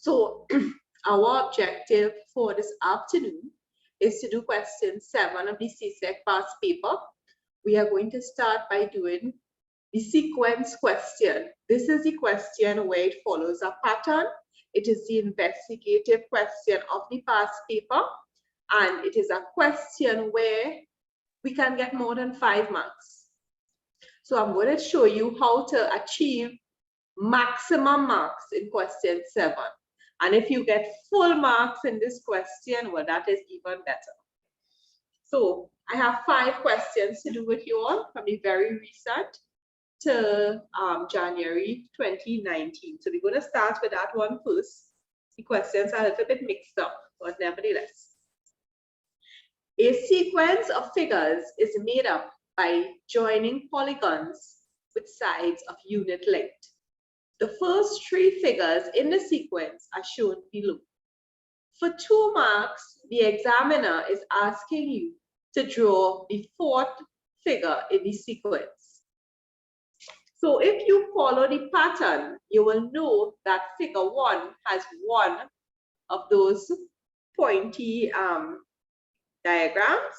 So our objective for this afternoon is to do question 7 of the Csec past paper. We are going to start by doing the sequence question. This is the question where it follows a pattern. It is the investigative question of the past paper, and it is a question where we can get more than 5 marks. So I'm going to show you how to achieve maximum marks in question 7. And if you get full marks in this question, well, that is even better. So I have 5 questions to do with you all from the very recent to January 2019. So we're going to start with that one first. The questions are a little bit mixed up, but nevertheless. A sequence of figures is made up by joining polygons with sides of unit length. The first 3 figures in the sequence are shown below. For 2 marks, the examiner is asking you to draw the 4th figure in the sequence. So if you follow the pattern, you will know that figure 1 has one of those pointy diagrams.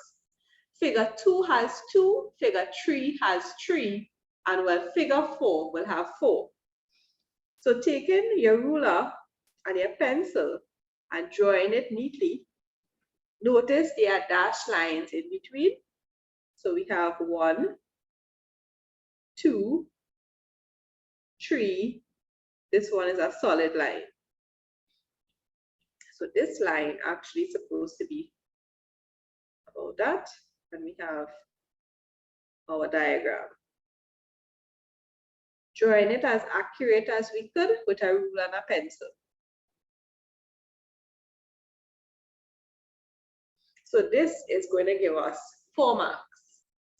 Figure 2 has 2, figure 3 has 3, and well, figure 4 will have 4. So taking your ruler and your pencil and drawing it neatly, notice there are dashed lines in between. So we have 1, 2, 3. This one is a solid line. So this line actually is supposed to be about that. And we have our diagram. Drawing it as accurate as we could with a ruler and a pencil. So this is going to give us 4 marks.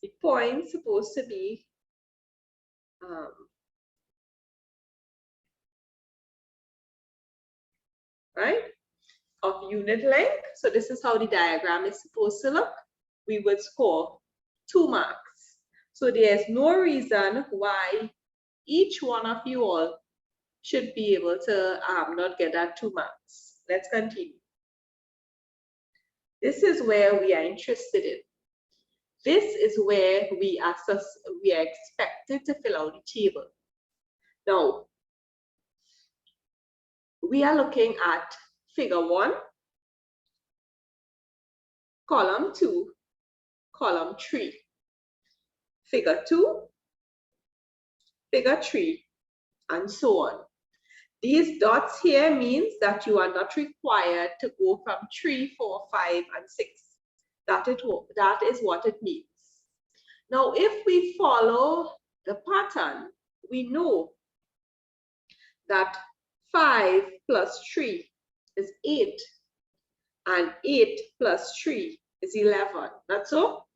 The point's supposed to be right, of unit length. So this is how the diagram is supposed to look. We would score 2 marks. So there's no reason why each one of you all should be able to not get that 2 marks. Let's continue. This is where we are interested in. This is where we are expected to fill out the table. Now, we are looking at figure 1, column 2, column 3. Figure 2, figure 3, and so on. These dots here means that you are not required to go from 3, 4, 5, and 6. That is what it means. Now, if we follow the pattern, we know that 5 plus 3 is 8, and 8 plus 3 is 11. That's all.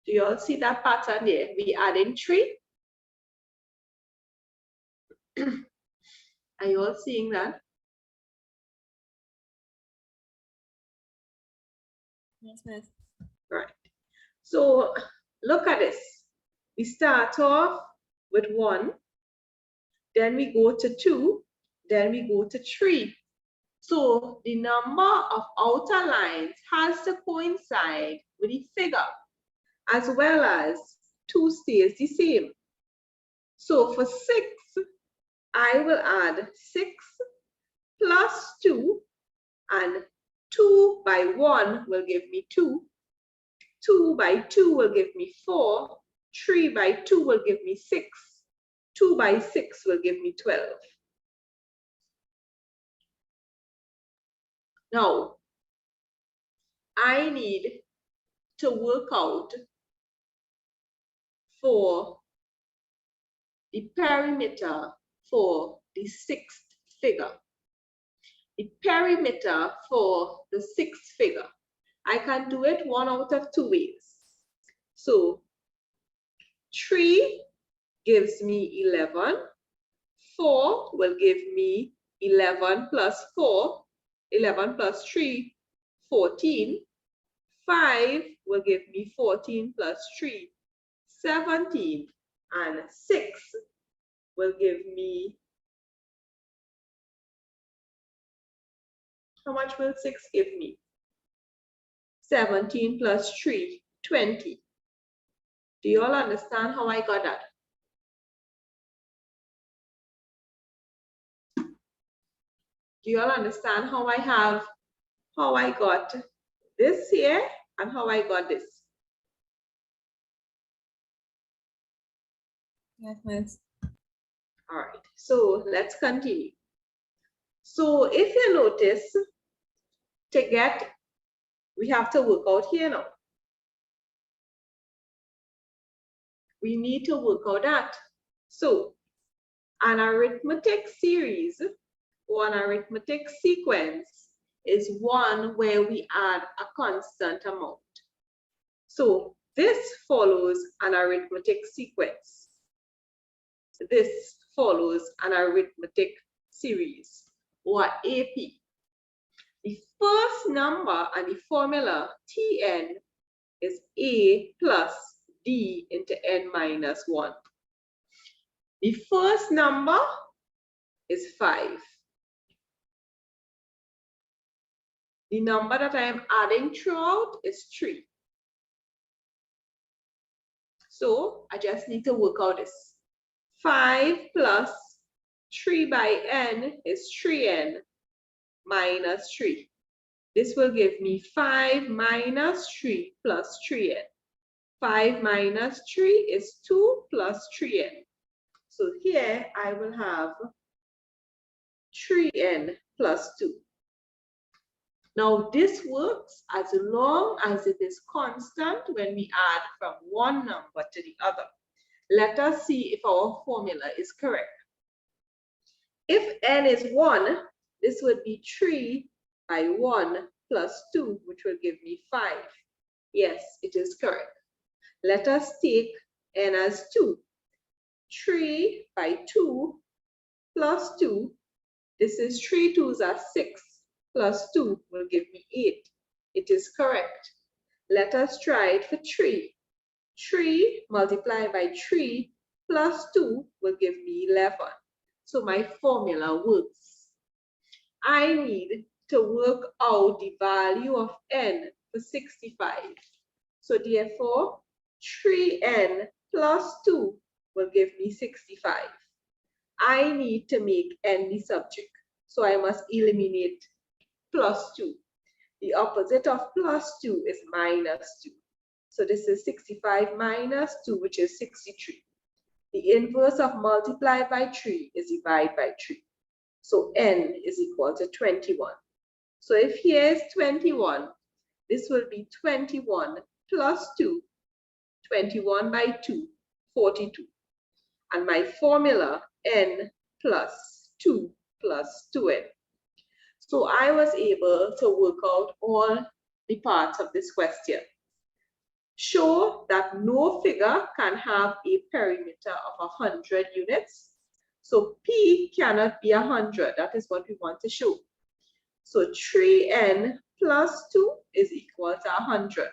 Do you all see that pattern there? We add in 3. Are you all seeing that? Yes, miss. Right. So look at this. We start off with 1, then we go to 2, then we go to 3. So the number of outer lines has to coincide with the figure, as well as 2 stays the same. So for 6, I will add 6 plus 2, and 2 by 1 will give me 2. 2 by 2 will give me 4. 3 by 2 will give me 6. 2 by 6 will give me 12. Now, I need to work out for the perimeter for the 6th figure. The perimeter for the 6th figure. I can do it one out of 2 ways. So 3 gives me 11. 4 will give me 11 plus 4. 11 plus 3, 14. 5 will give me 14 plus 3, 17. And 6 will give me, how much will 6 give me? 17 plus 3, 20. Do you all understand how I got that? Do you all understand how I got this here and how I got this? Yes, miss. All right, so let's continue. So if you notice, we have to work out here now. We need to work out that. So an arithmetic series or an arithmetic sequence is one where we add a constant amount. So this follows an arithmetic sequence. This follows an arithmetic series or AP. The first number and the formula Tn is A plus D into n minus 1. The first number is 5. The number that I am adding throughout is 3. So I just need to work out this. 5 plus 3 by n is 3n minus 3. This will give me 5 minus 3 plus 3n. 5 minus 3 is 2 plus 3n. So here I will have 3n plus 2. Now this works as long as it is constant when we add from one number to the other. Let us see if our formula is correct. If n is 1, this would be 3 by 1 plus 2, which will give me 5. Yes, it is correct. Let us take n as 2. 3 by 2 plus 2. This is 3 2s are 6 plus 2 will give me 8. It is correct. Let us try it for 3. 3 multiplied by 3 plus 2 will give me 11. So my formula works. I need to work out the value of n for 65. So therefore, 3n plus 2 will give me 65. I need to make n the subject. So I must eliminate plus 2. The opposite of plus 2 is minus 2. So this is 65 minus 2, which is 63. The inverse of multiply by 3 is divide by 3. So n is equal to 21. So if here is 21, this will be 21 plus 2, 21 by 2, 42. And my formula, n plus 2 plus 2n. So I was able to work out all the parts of this question. Show that no figure can have a perimeter of 100 units. So P cannot be 100. That is what we want to show. So 3n plus 2 is equal to 100.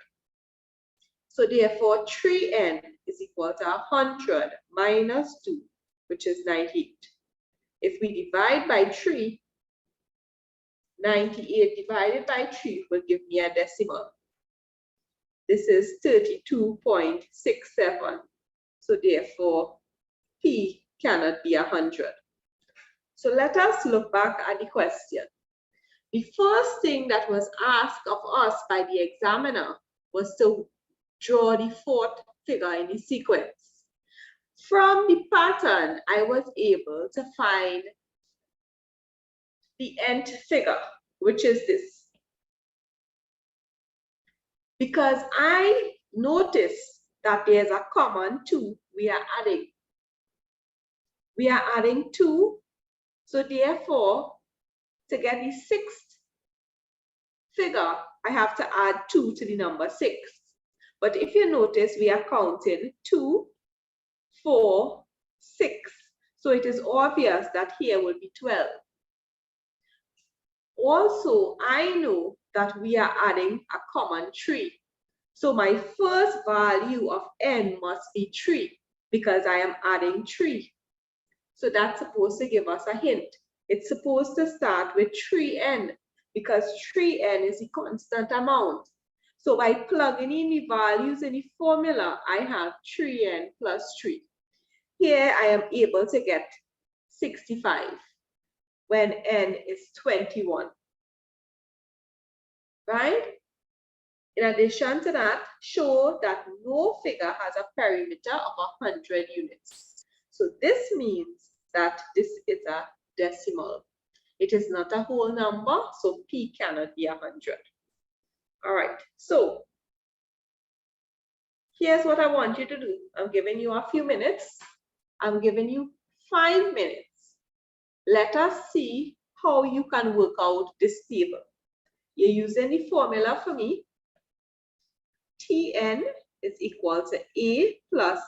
So therefore 3n is equal to 100 minus 2, which is 98. If we divide by 3, 98 divided by 3 will give me a decimal. This is 32.67. So therefore, P cannot be 100. So let us look back at the question. The first thing that was asked of us by the examiner was to draw the fourth figure in the sequence. From the pattern, I was able to find the nth figure, which is this. Because I notice that there's a common 2 we are adding. We are adding 2. So therefore, to get the sixth figure, I have to add 2 to the number 6. But if you notice, we are counting 2, 4, 6. So it is obvious that here will be 12. Also, I know that we are adding a common 3. So my first value of n must be 3 because I am adding 3. So that's supposed to give us a hint. It's supposed to start with 3n because 3n is the constant amount. So by plugging in the values in the formula, I have 3n plus 3. Here I am able to get 65 when n is 21. Right? In addition to that, show that no figure has a perimeter of 100 units. So this means that this is a decimal. It is not a whole number, so P cannot be 100. All right, so here's what I want you to do. I'm giving you a few minutes. I'm giving you 5 minutes. Let us see how you can work out this table. You're using the formula for me. Tn is equal to A plus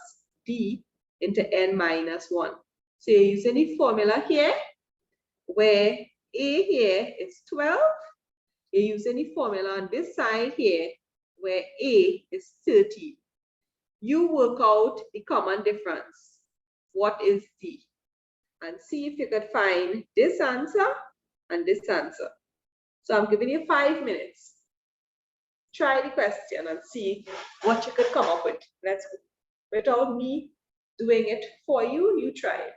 D into n minus 1. So you're using the formula here, where A here is 12. You're using the formula on this side here, where A is 30. You work out the common difference. What is D? And see if you could find this answer and this answer. So I'm giving you 5 minutes. Try the question and see what you could come up with. Let's go. Without me doing it for you, you try it.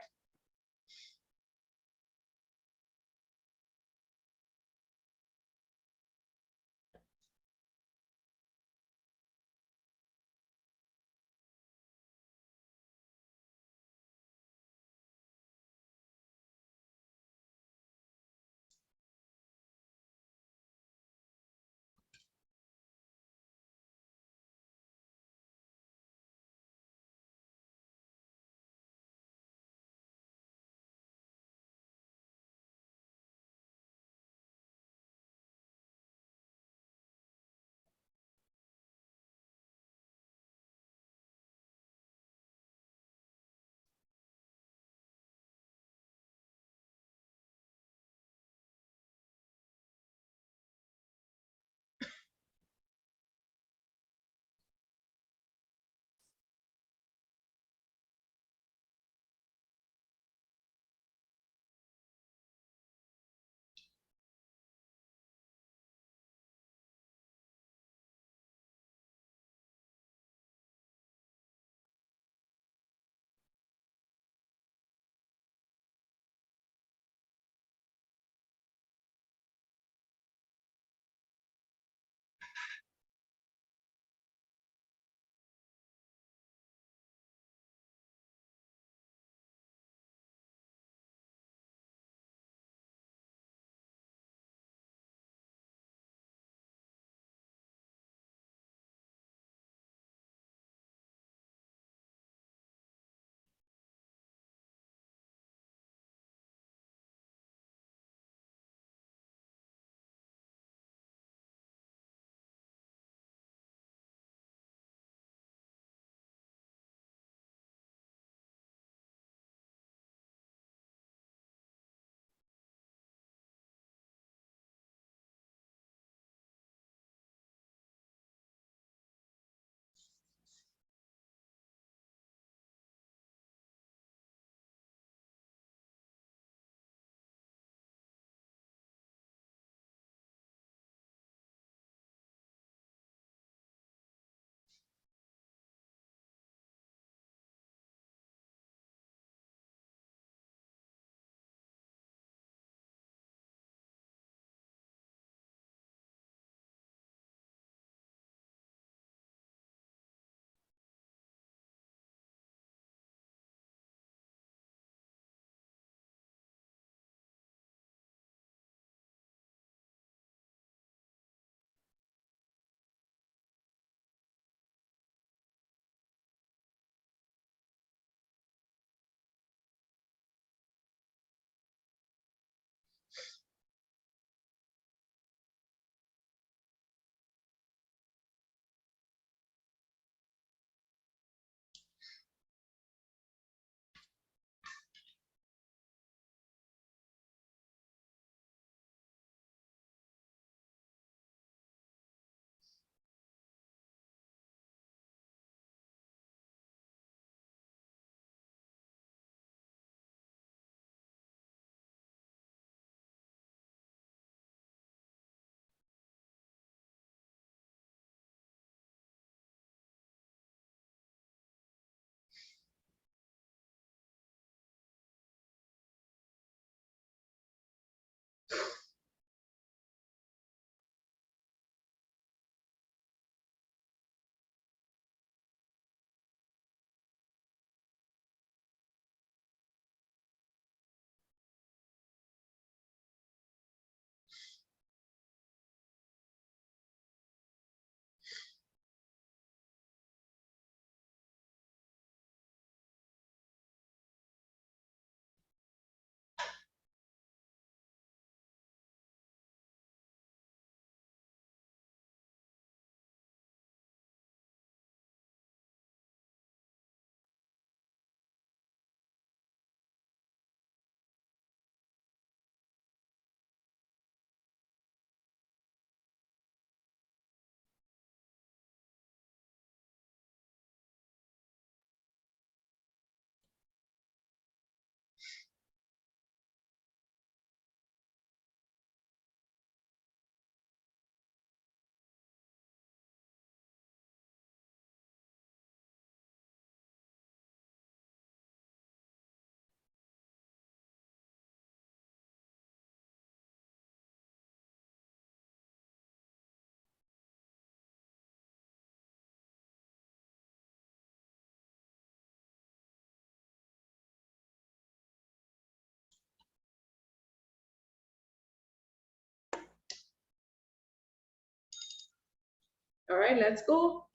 All right, let's go.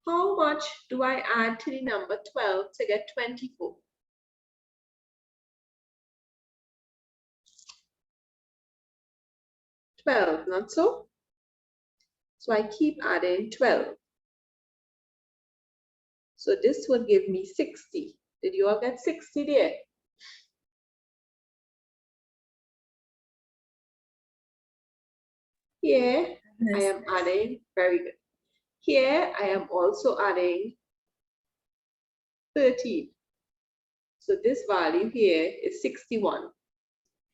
How much do I add to the number 12 to get 24? $12, not so? So I keep adding 12. So this would give me 60. Did you all get 60 there? Here I am adding, very good. Here I am also adding 13. So this value here is 61.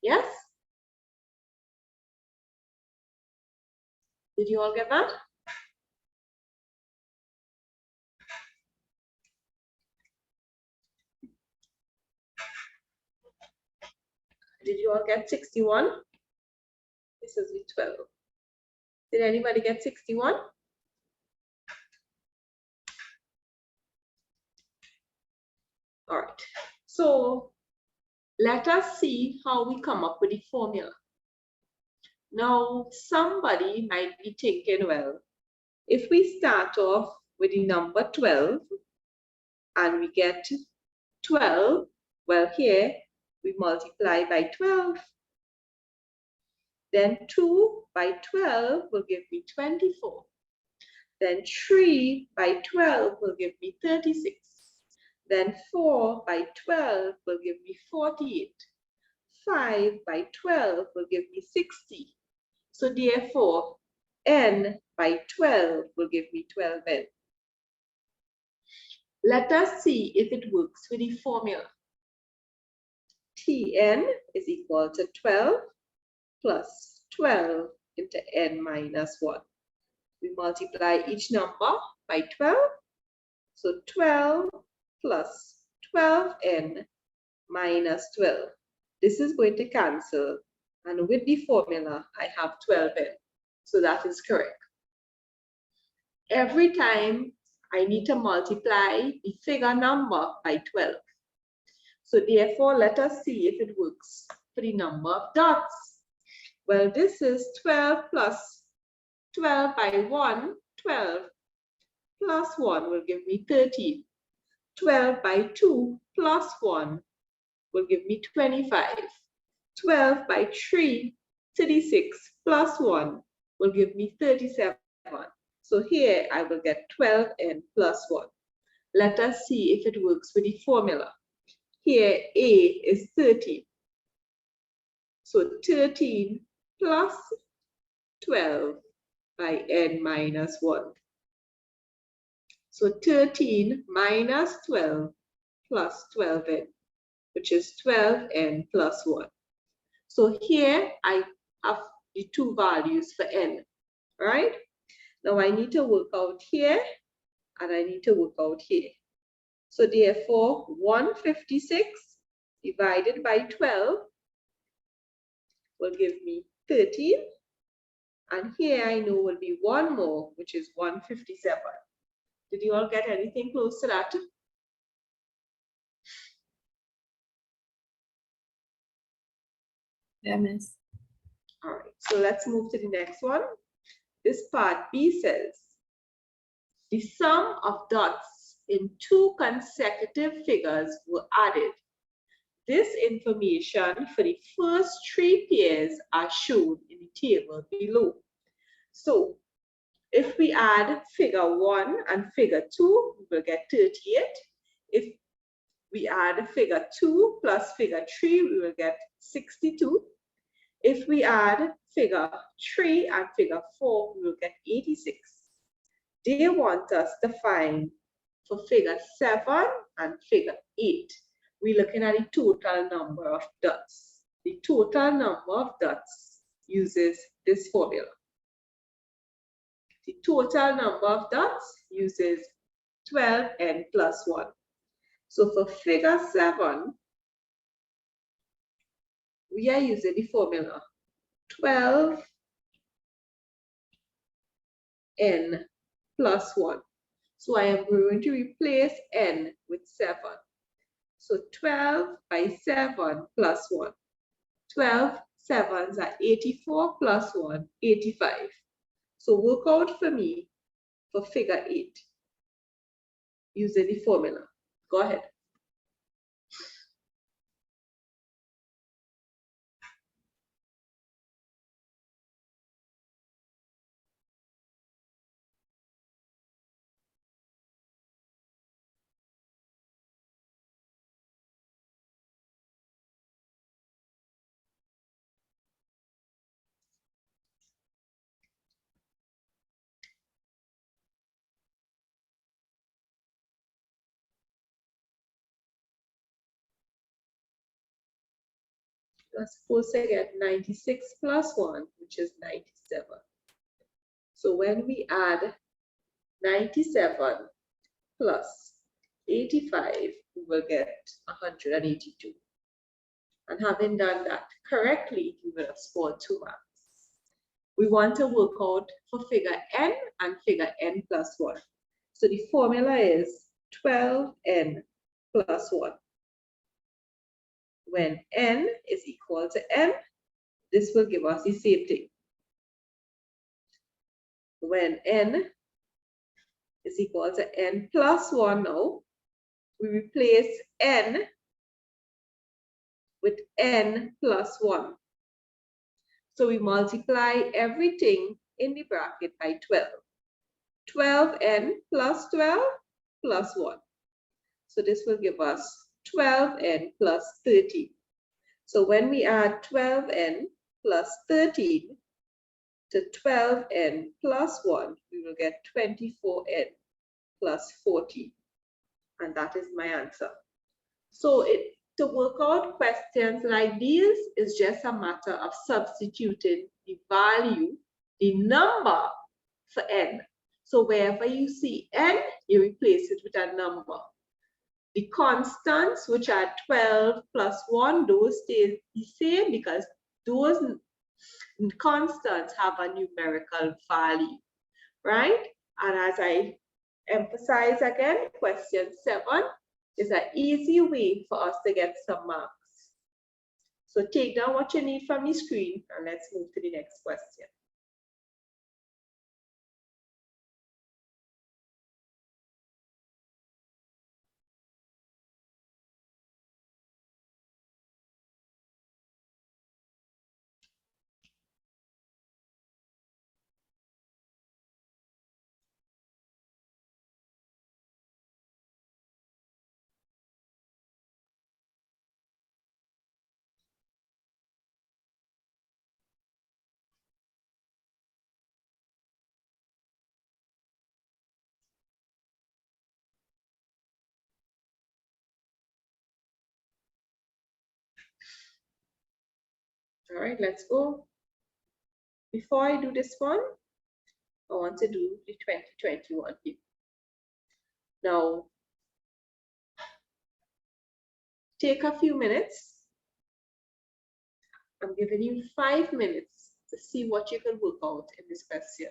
Yes? Did you all get that? Did you all get 61? This is with 12. Did anybody get 61? All right. So let us see how we come up with the formula. Now, somebody might be thinking, well, if we start off with the number 12 and we get 12, well, here we multiply by 12. Then 2 by 12 will give me 24. Then 3 by 12 will give me 36. Then 4 by 12 will give me 48. 5 by 12 will give me 60. So therefore, n by 12 will give me 12n. Let us see if it works with the formula. Tn is equal to 12 plus 12 into n minus 1. We multiply each number by 12. So 12 plus 12n minus 12. This is going to cancel. And with the formula, I have 12n. So that is correct. Every time I need to multiply the figure number by 12. So therefore, let us see if it works for the number of dots. Well, this is 12 plus 12 by 1, 12, plus 1 will give me 13. 12 by 2 plus 1 will give me 25. 12 by 3, 36, plus 1 will give me 37. So here I will get 12n plus 1. Let us see if it works with the formula. Here a is 13. So 13 plus 12 by n minus 1. So 13 minus 12 plus 12n, which is 12n plus 1. So here I have the two values for n, right? Now I need to work out here and I need to work out here. So therefore 156 divided by 12 will give me 13. And here I know will be one more, which is 157. Did you all get anything close to that? Yeah, miss. All right, so let's move to the next one. This part B says, the sum of dots in two consecutive figures were added. This information for the first three pairs are shown in the table below. So if we add figure 1 and figure 2, we will get 38. If we add figure 2 plus figure 3, we will get 62. If we add figure 3 and figure 4, we will get 86. They want us to find for figure 7 and figure 8. We're looking at the total number of dots. The total number of dots uses this formula. The total number of dots uses 12n plus 1. So for figure 7, we are using the formula 12n plus 1. So I am going to replace n with 7. So 12 by 7 plus 1. 12 sevens are 84 plus 1, 85. So work out for me for figure 8 using the formula. Go ahead. We're supposed to get 96 plus 1, which is 97. So when we add 97 plus 85, we will get 182. And having done that correctly, we will have scored 2 marks. We want to work out for figure n and figure n plus 1. So the formula is 12n plus 1. When n is equal to m, this will give us the same thing. When n is equal to n plus 1 now, we replace n with n plus 1. So we multiply everything in the bracket by 12. 12n plus 12 plus 1. So this will give us 12n plus 13. So when we add 12n plus 13 to 12n plus 1, we will get 24n plus 14. And that is my answer. So to work out questions like these is just a matter of substituting the value, the number for n. So wherever you see n, you replace it with a number. The constants, which are 12 plus 1, those stay the same because those constants have a numerical value, right? And as I emphasize again, question 7 is an easy way for us to get some marks. So take down what you need from the screen and let's move to the next question. All right, let's go. Before I do this one, I want to do the 2021 here. Now, take a few minutes. I'm giving you 5 minutes to see what you can work out in this question.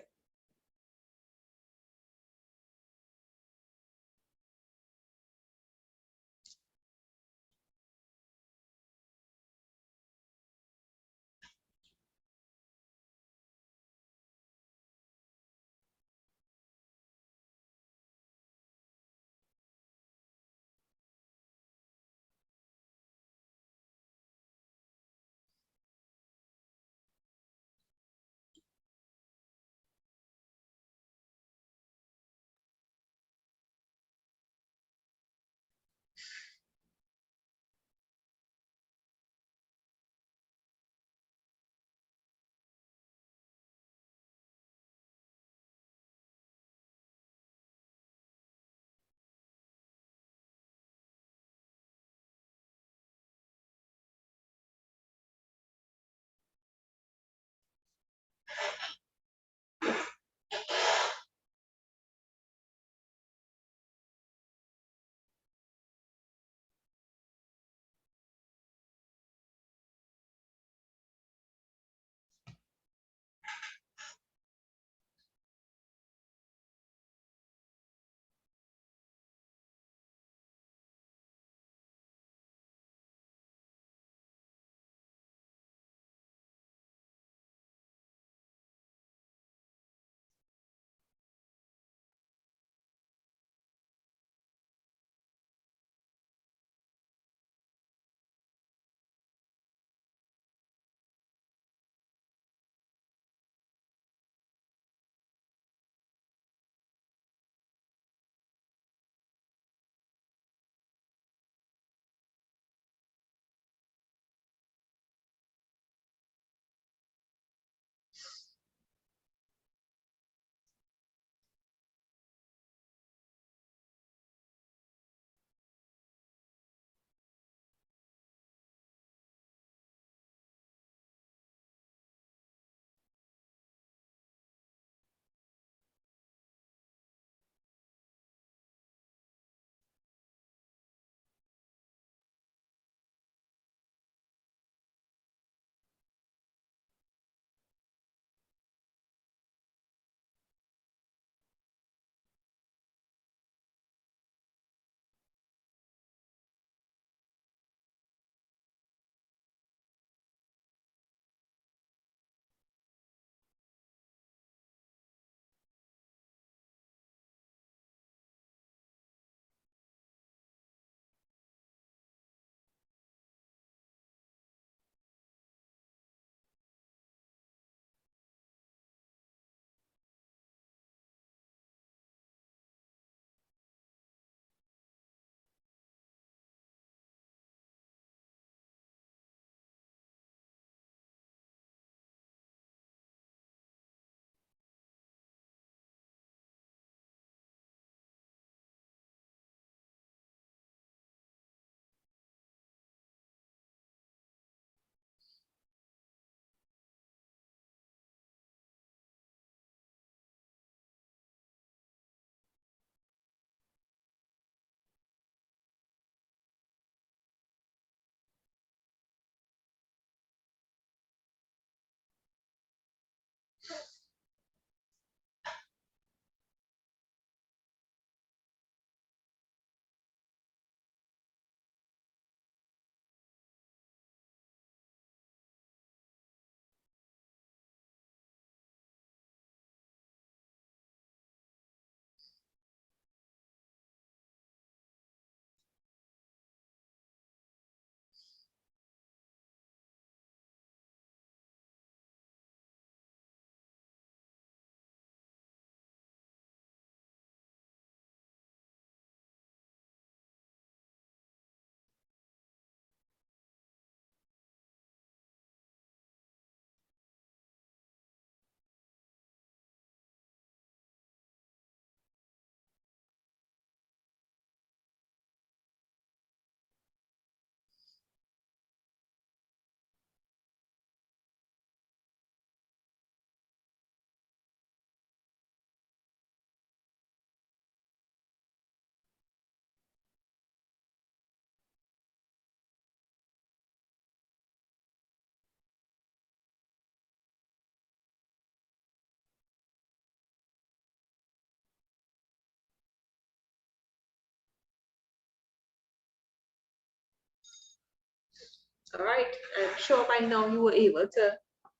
All right, I'm sure by now you were able to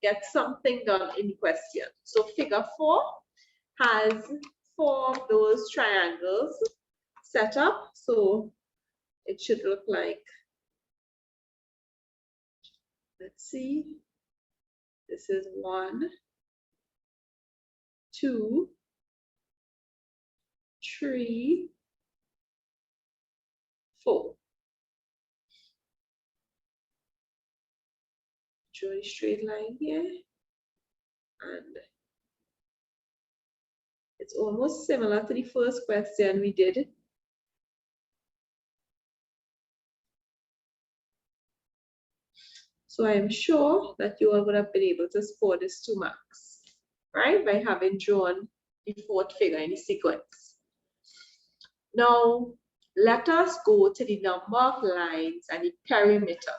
get something done in the question. So figure 4 has 4 of those triangles set up. So it should look like, let's see, this is 1, 2, 3, 4. Draw a straight line here, and it's almost similar to the first question we did. So I am sure that you all would have been able to score this 2 marks, right, by having drawn the 4th figure in the sequence. Now, let us go to the number of lines and the perimeter.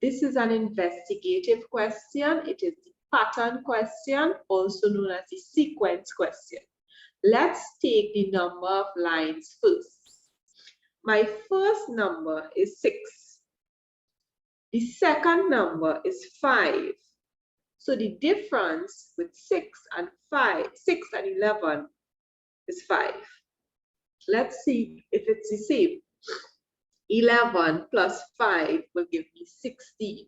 This is an investigative question. It is the pattern question, also known as the sequence question. Let's take the number of lines first. My first number is 6. The second number is 5. So the difference with 6 and 11 is 5. Let's see if it's the same. 11 plus 5 will give me 16.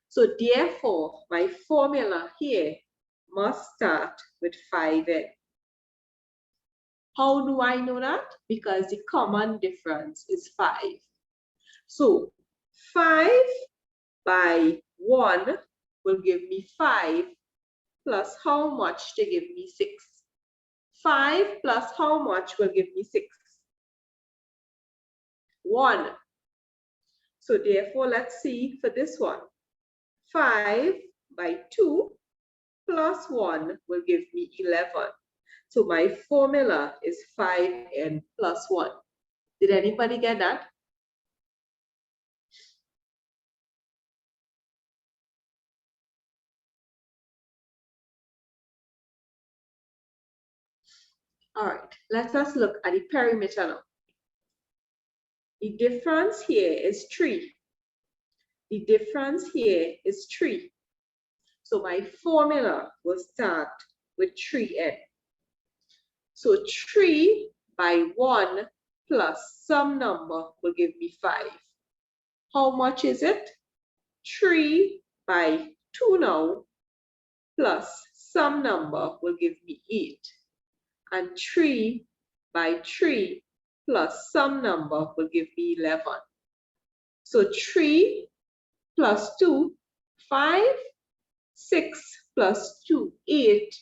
So therefore, my formula here must start with 5n. How do I know that? Because the common difference is 5. So 5 by 1 will give me 5 plus how much to give me 6? 5 plus how much will give me 6? 1. So therefore, let's see for this one. 5 by 2 plus 1 will give me 11. So my formula is 5n plus 1. Did anybody get that? All right, let us look at the perimeter now. The difference here is 3. The difference here is 3. So my formula will start with 3n. So 3 by 1 plus some number will give me 5. How much is it? 3 by 2 now plus some number will give me 8. And 3 by 3 plus some number will give me 11. So 3 plus 2, 5, 6 plus 2, 8,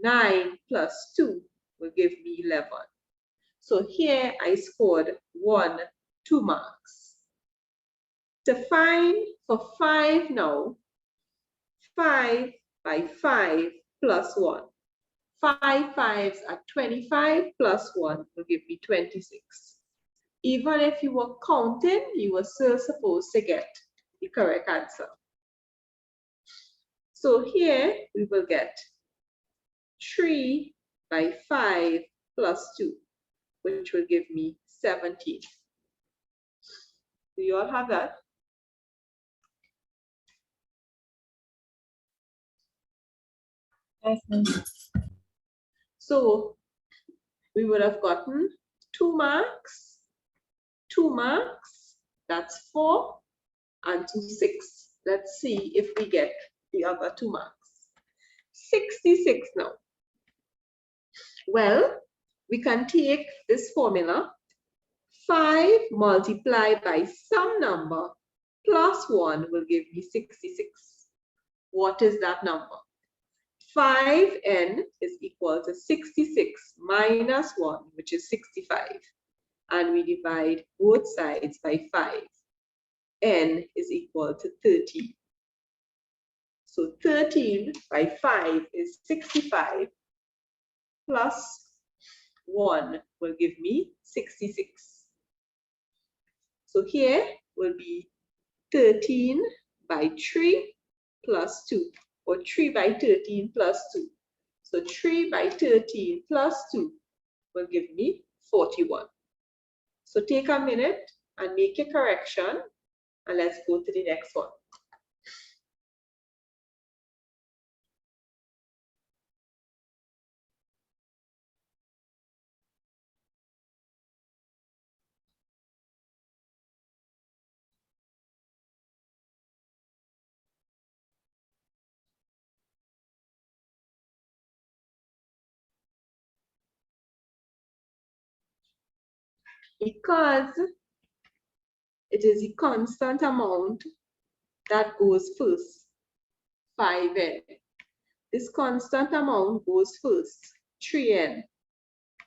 9 plus 2 will give me 11. So here I scored 2 marks. To find for 5 now, 5 by 5 plus 1. 5 5s are 25 plus 1 will give me 26. Even if you were counting, you were still supposed to get the correct answer. So here we will get 3 by 5 plus 2, which will give me 17. Do you all have that? Yes. So we would have gotten 2 marks, 2 marks, that's 4, and 2 6. Let's see if we get the other 2 marks. 66 now. Well, we can take this formula, 5 multiplied by some number plus 1 will give me 66. What is that number? 5n is equal to 66 minus 1, which is 65. And we divide both sides by 5. N is equal to 13. So 13 by 5 is 65 plus 1 will give me 66. So here will be 13 by 3 plus 2, or 3 by 13 plus 2. So 3 by 13 plus 2 will give me 41. So take a minute and make a correction And let's go to the next one. Because it is the constant amount that goes first, 5n. This constant amount goes first, 3n.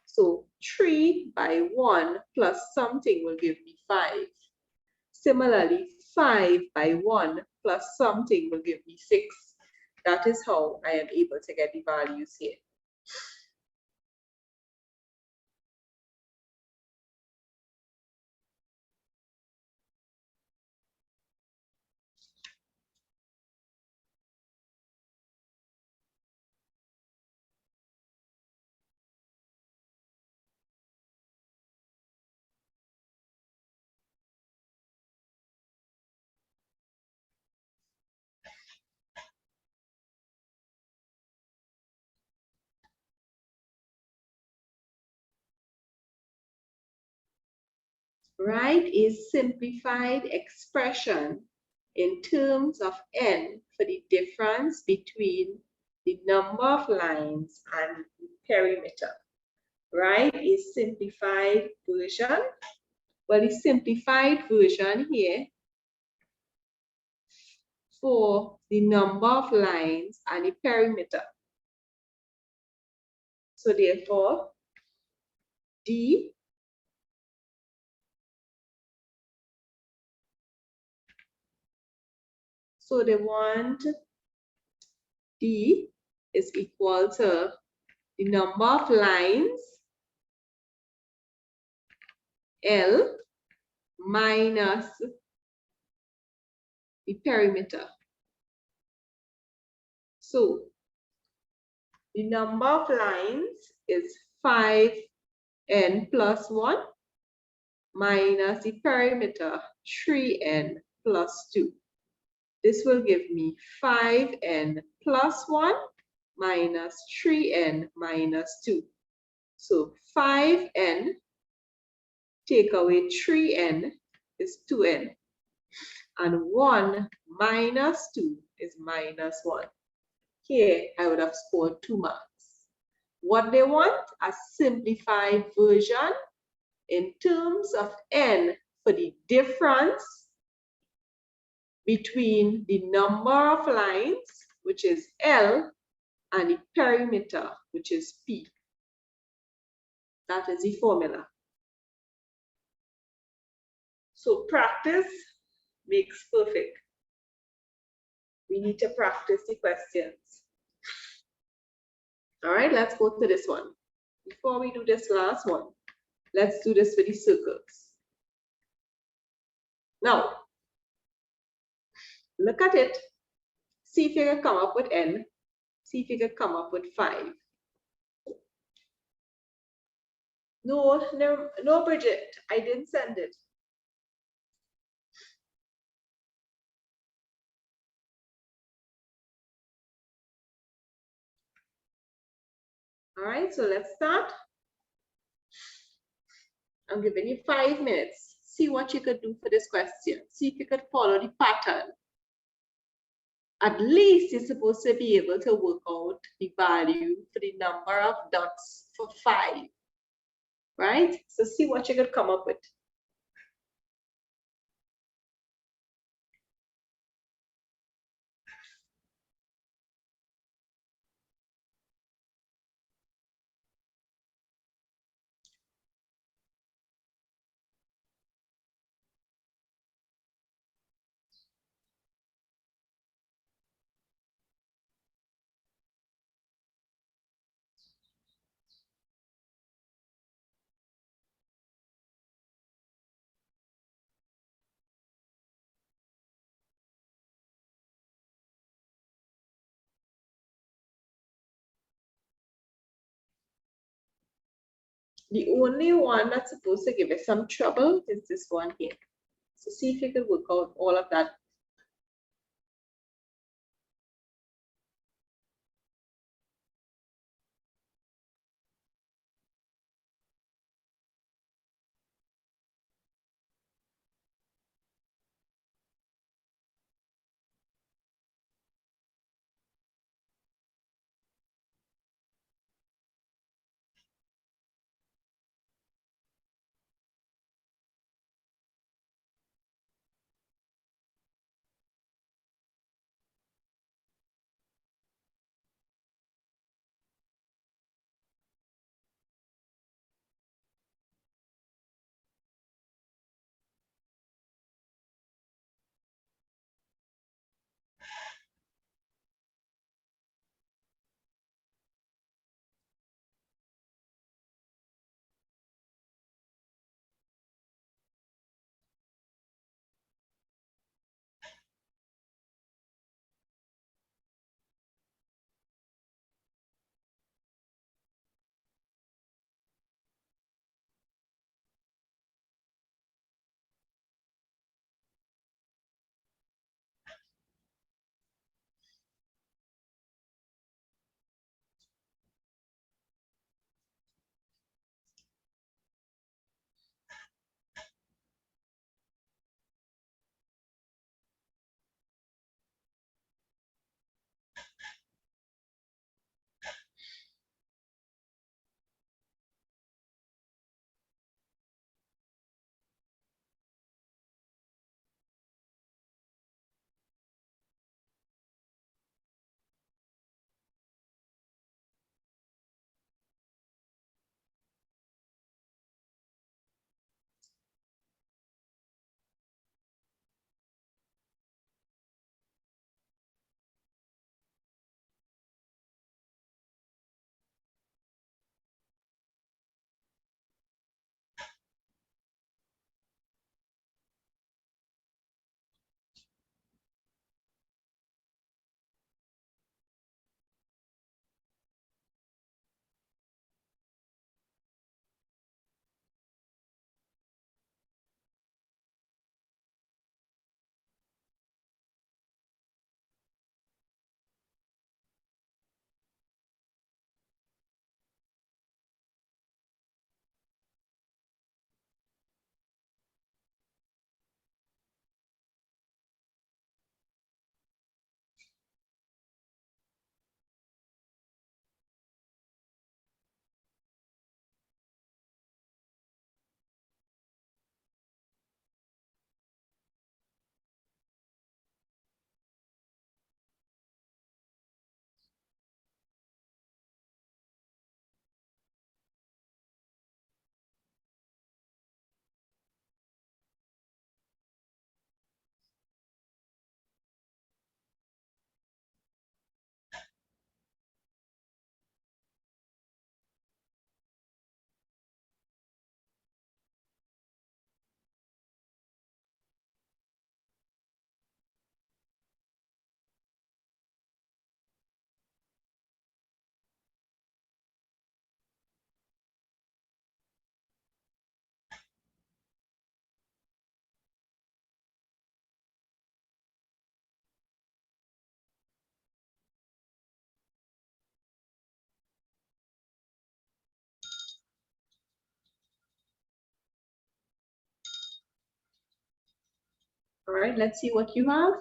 So 3 by 1 plus something will give me 5. Similarly, 5 by 1 plus something will give me 6. That is how I am able to get the values here. Write a simplified expression in terms of n for the difference between the number of lines and the perimeter. Write a simplified version. Well, the simplified version here for the number of lines and the perimeter. So therefore, D so they want D is equal to the number of lines L minus the perimeter. So the number of lines is 5n plus 1 minus the perimeter 3n plus 2. This will give me 5n plus 1 minus 3n minus 2. So 5n take away 3n is 2n. And 1 minus 2 is minus 1. Here, I would have scored 2 marks. What they want? A simplified version in terms of n for the difference between the number of lines, which is L, and the perimeter, which is P. That is the formula. So practice makes perfect. We need to practice the questions. All right, let's go to this one. Before we do this last one, let's do this for the circles. Now, look at it. See if you can come up with n. See if you can come up with 5. No, Bridget, I didn't send it. All right, so let's start. I'm giving you 5 minutes. See what you could do for this question. See if you could follow the pattern. At least you're supposed to be able to work out the value for the number of dots for 5. Right? So see what you could come up with. The only one that's supposed to give us some trouble is this one here. So see if you can work out all of that. All right, let's see what you have.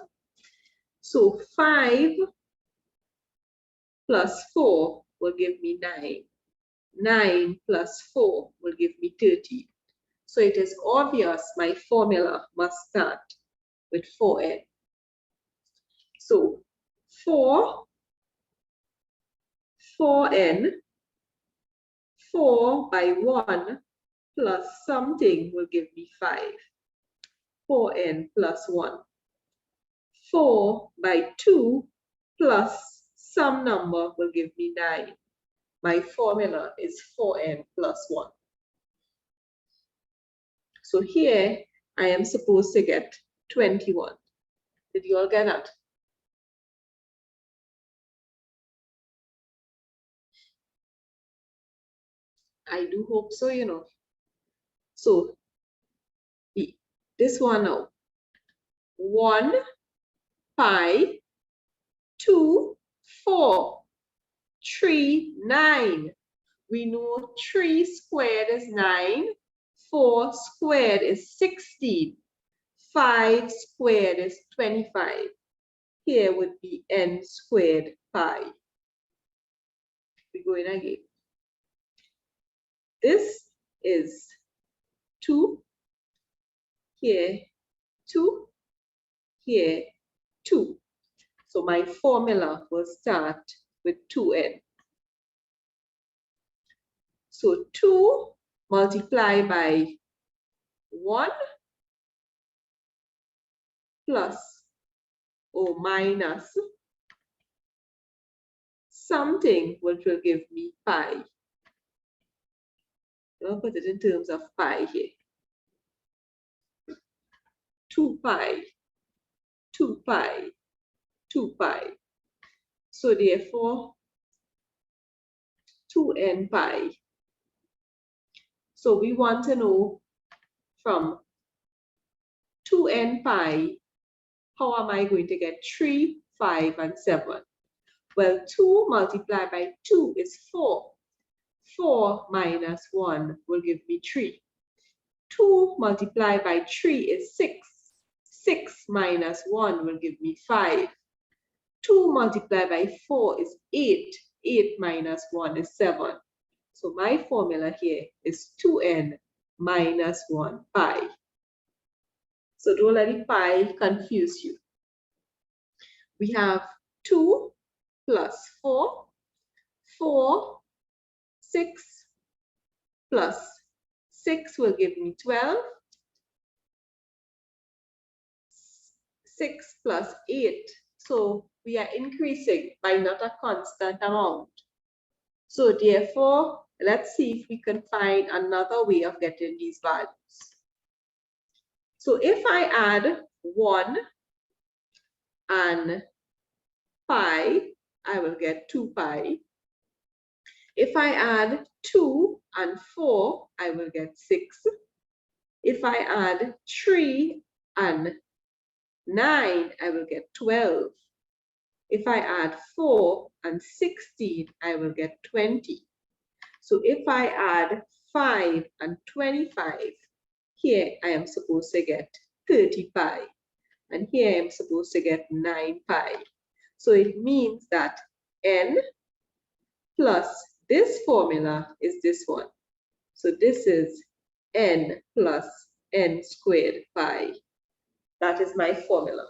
So 5 plus 4 will give me 9. 9 plus 4 will give me 13. So it is obvious my formula must start with 4n. So 4n, 4 by 1 plus something will give me 5. 4n plus 1. 4 by 2 plus some number will give me 9. My formula is 4n plus 1. So here I am supposed to get 21. Did you all get that? I do hope so, you know. So this one now, 1 pi, 2, 4, 3, 9. We know 3 squared is 9, 4 squared is 16, 5 squared is 25. Here would be n squared pi. We go in again. This is 2, here 2, here 2. So my formula will start with 2n. So 2 multiplied by 1 plus or minus something which will give me pi. I'll put it in terms of pi here. 2 pi, 2 pi, 2 pi. So therefore, 2n pi. So we want to know from 2n pi, how am I going to get 3, 5, and 7? Well, 2 multiplied by 2 is 4. 4 minus 1 will give me 3. 2 multiplied by 3 is 6. 6 minus 1 will give me 5. 2 multiplied by 4 is 8. 8 minus 1 is 7. So my formula here is 2n minus 1 pi. So don't let the pi confuse you. We have 2 plus 4, 4, 6 plus 6 will give me 12. 6 plus 8. So we are increasing by not a constant amount. So therefore, let's see if we can find another way of getting these values. So if I add 1 and pi, I will get 2 pi. If I add 2 and 4, I will get 6. If I add 3 and 9, I will get 12. If I add 4 and 16, I will get 20. So if I add 5 and 25, here I am supposed to get 30 pi. And here I am supposed to get 9 pi. So it means that n plus this formula is this one. So this is n plus n squared pi. That is my formula.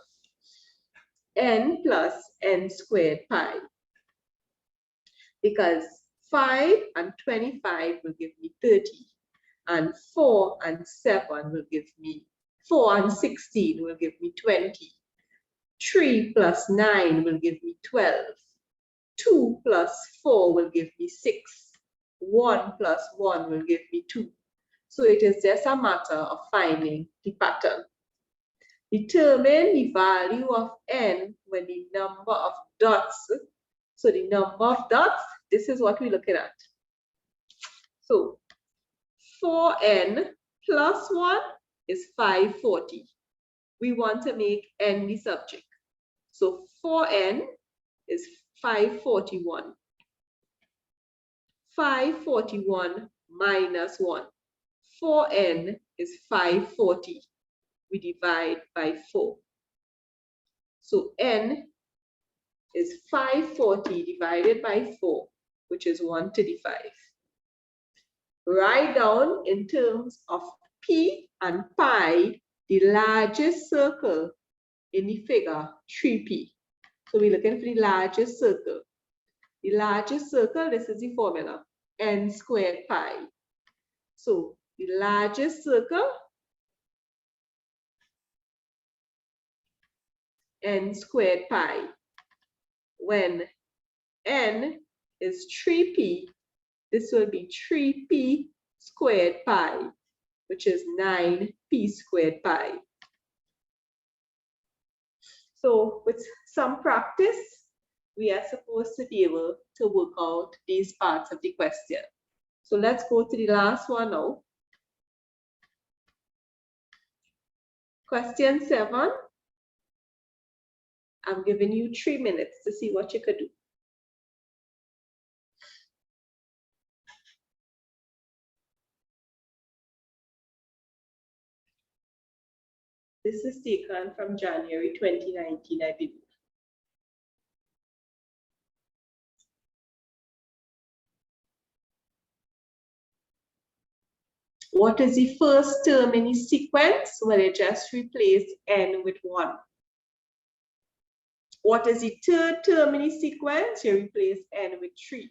N plus n squared pi. Because 5 and 25 will give me 30. And 4 and 7 will give me, 4 and 16 will give me 20. 3 plus 9 will give me 12. 2 plus 4 will give me 6. 1 plus 1 will give me 2. So it is just a matter of finding the pattern. Determine the value of n when the number of dots. So the number of dots, this is what we're looking at. So 4n plus 1 is 540. We want to make n the subject. So 4n is 541. 541 minus 1. 4n is 540. We divide by 4. So n is 540 divided by 4, which is 135. Write down in terms of p and pi, the largest circle in the figure, 3p. So we're looking for the largest circle. The largest circle, this is the formula, n squared pi. So the largest circle, n squared pi. When n is 3p, this will be 3p squared pi, which is 9p squared pi. So with some practice, we are supposed to be able to work out these parts of the question. So let's go to the last one now. Question 7. I'm giving you 3 minutes to see what you could do. This is taken from January 2019, I believe. What is the first term in the sequence? Well, you just replace n with 1. What is the third term in the sequence? You replace n with 3.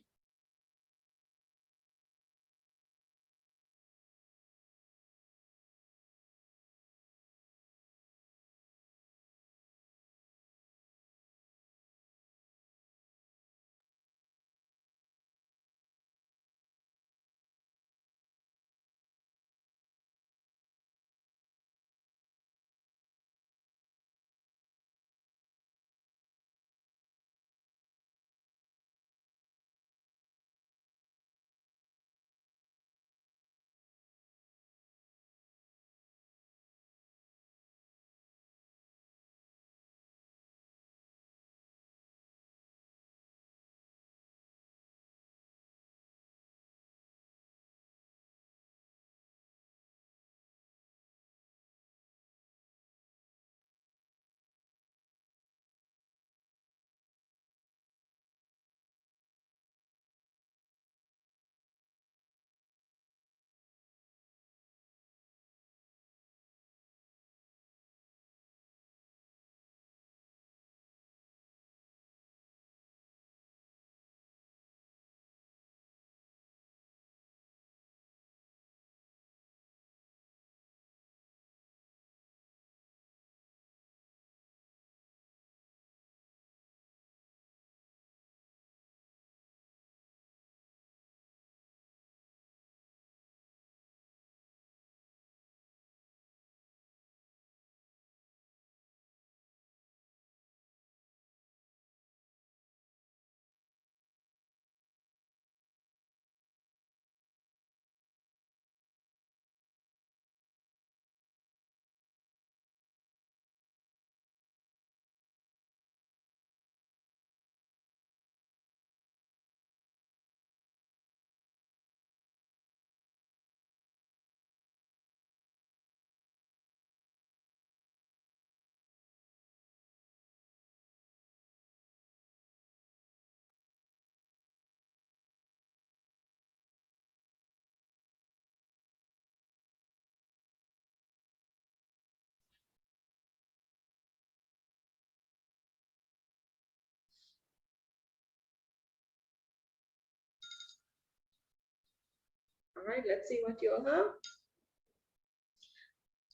All right, let's see what you have.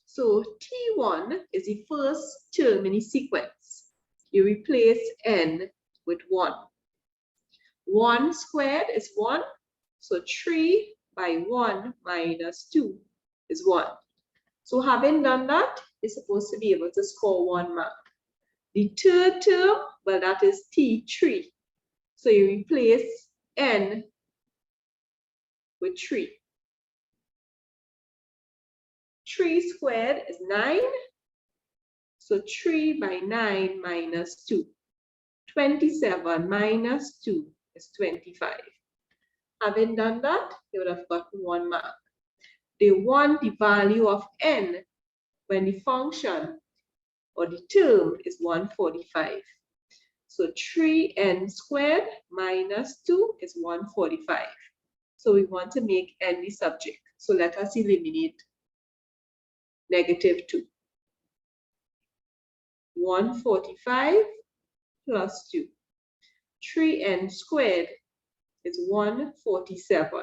So T1 is the first term in the sequence. You replace n with 1. 1 squared is 1. So 3 by 1 minus 2 is 1. So having done that, you're supposed to be able to score 1 mark. The third term, well, that is T3. So you replace n with 3. 3 squared is 9. So 3 by 9 minus 2. 27 minus 2 is 25. Having done that, you would have gotten 1 mark. They want the value of n when the function or the term is 145. So 3n squared minus 2 is 145. So we want to make n the subject. So let us eliminate negative 2. 145 plus 2. 3n squared is 147.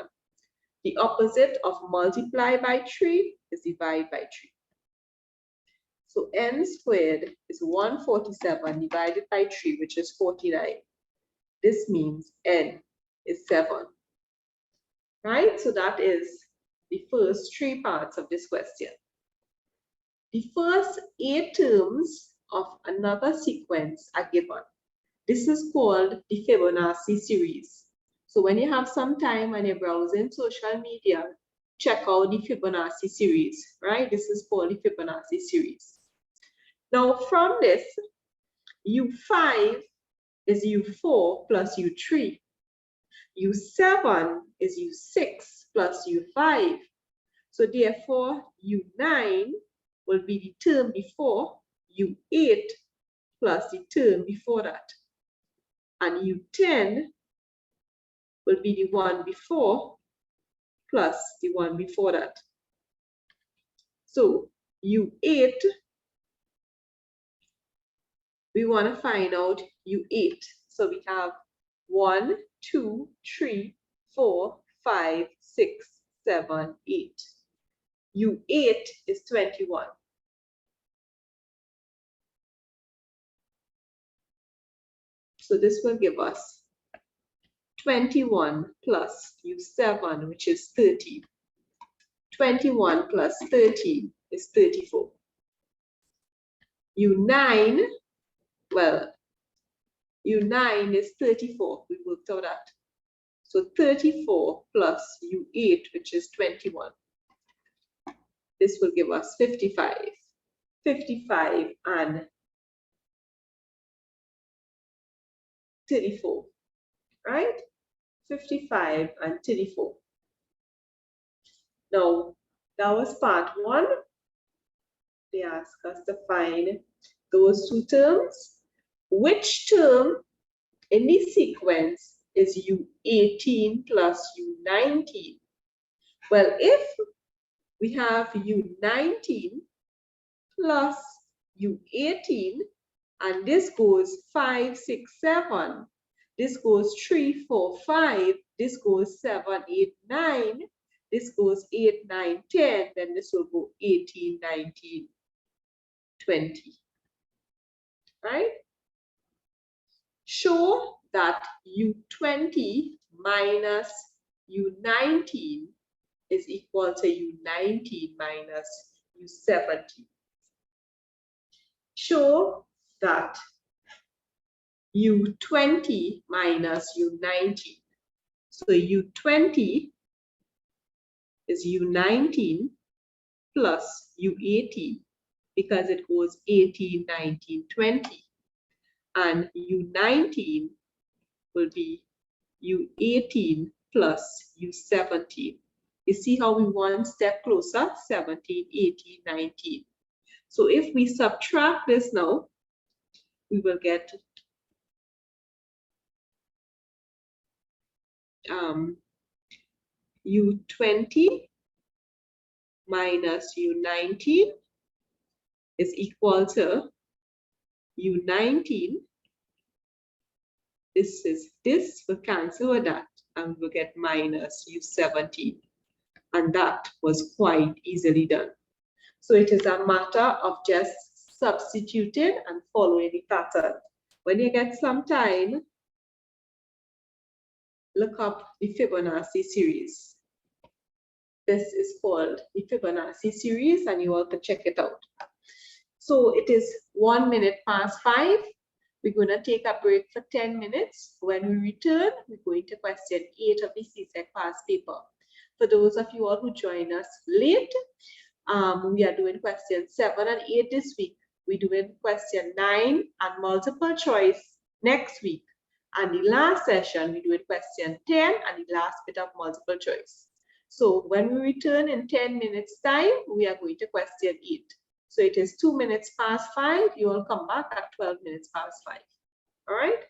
The opposite of multiply by 3 is divide by 3. So n squared is 147 divided by 3, which is 49. This means n is 7. Right? So that is the first 3 parts of this question. The first 8 terms of another sequence are given. This is called the Fibonacci series. So when you have some time and you're browsing social media, check out the Fibonacci series, right? This is called the Fibonacci series. Now from this, U5 is U4 plus U3. U7 is U6 plus U5. So therefore, U9 will be the term before U8 plus the term before that. And U10 will be the one before plus the one before that. So U8, we want to find out U8. So we have 1, 2, 3, 4, 5, 6, 7, 8. U8 is 21. So this will give us 21 plus U7, which is 30. 21 plus 30 is 34. U9, well, U9 is 34. We worked out that. So 34 plus U8, which is 21. This will give us 55. 55 and 34, right? 55 and 34. Now, that was part 1. They ask us to find those two terms. Which term in the sequence is U18 plus U19? Well, if we have U19 plus U18, and this goes 5, 6, 7, this goes 3, 4, 5, this goes 7, 8, 9, this goes 8, 9, 10, then this will go 18, 19, 20, right? Show that U20 minus U19 is equal to U19 minus U17. Show that U20 minus U19. So U20 is U19 plus U18 because it goes 18, 19, 20. And U19 will be U18 plus U17. You see how we one step closer, 17, 18, 19. So if we subtract this now, we will get U20 minus U19 is equal to U19. This will cancel with that, and we'll get minus U17. And that was quite easily done. So it is a matter of just substituting and following the pattern. When you get some time, look up the Fibonacci series. This is called the Fibonacci series, and you all can check it out. So it is 1 minute past 5. We're going to take a break for 10 minutes. When we return, we're going to question 8 of the Csec past paper. For those of you all who join us late, we are doing question 7 and 8 this week. We're doing question 9 and multiple choice next week. And the last session, we're doing question 10 and the last bit of multiple choice. So when we return in 10 minutes time, we are going to question 8. So it is 2 minutes past 5. You will come back at 12 minutes past 5. All right?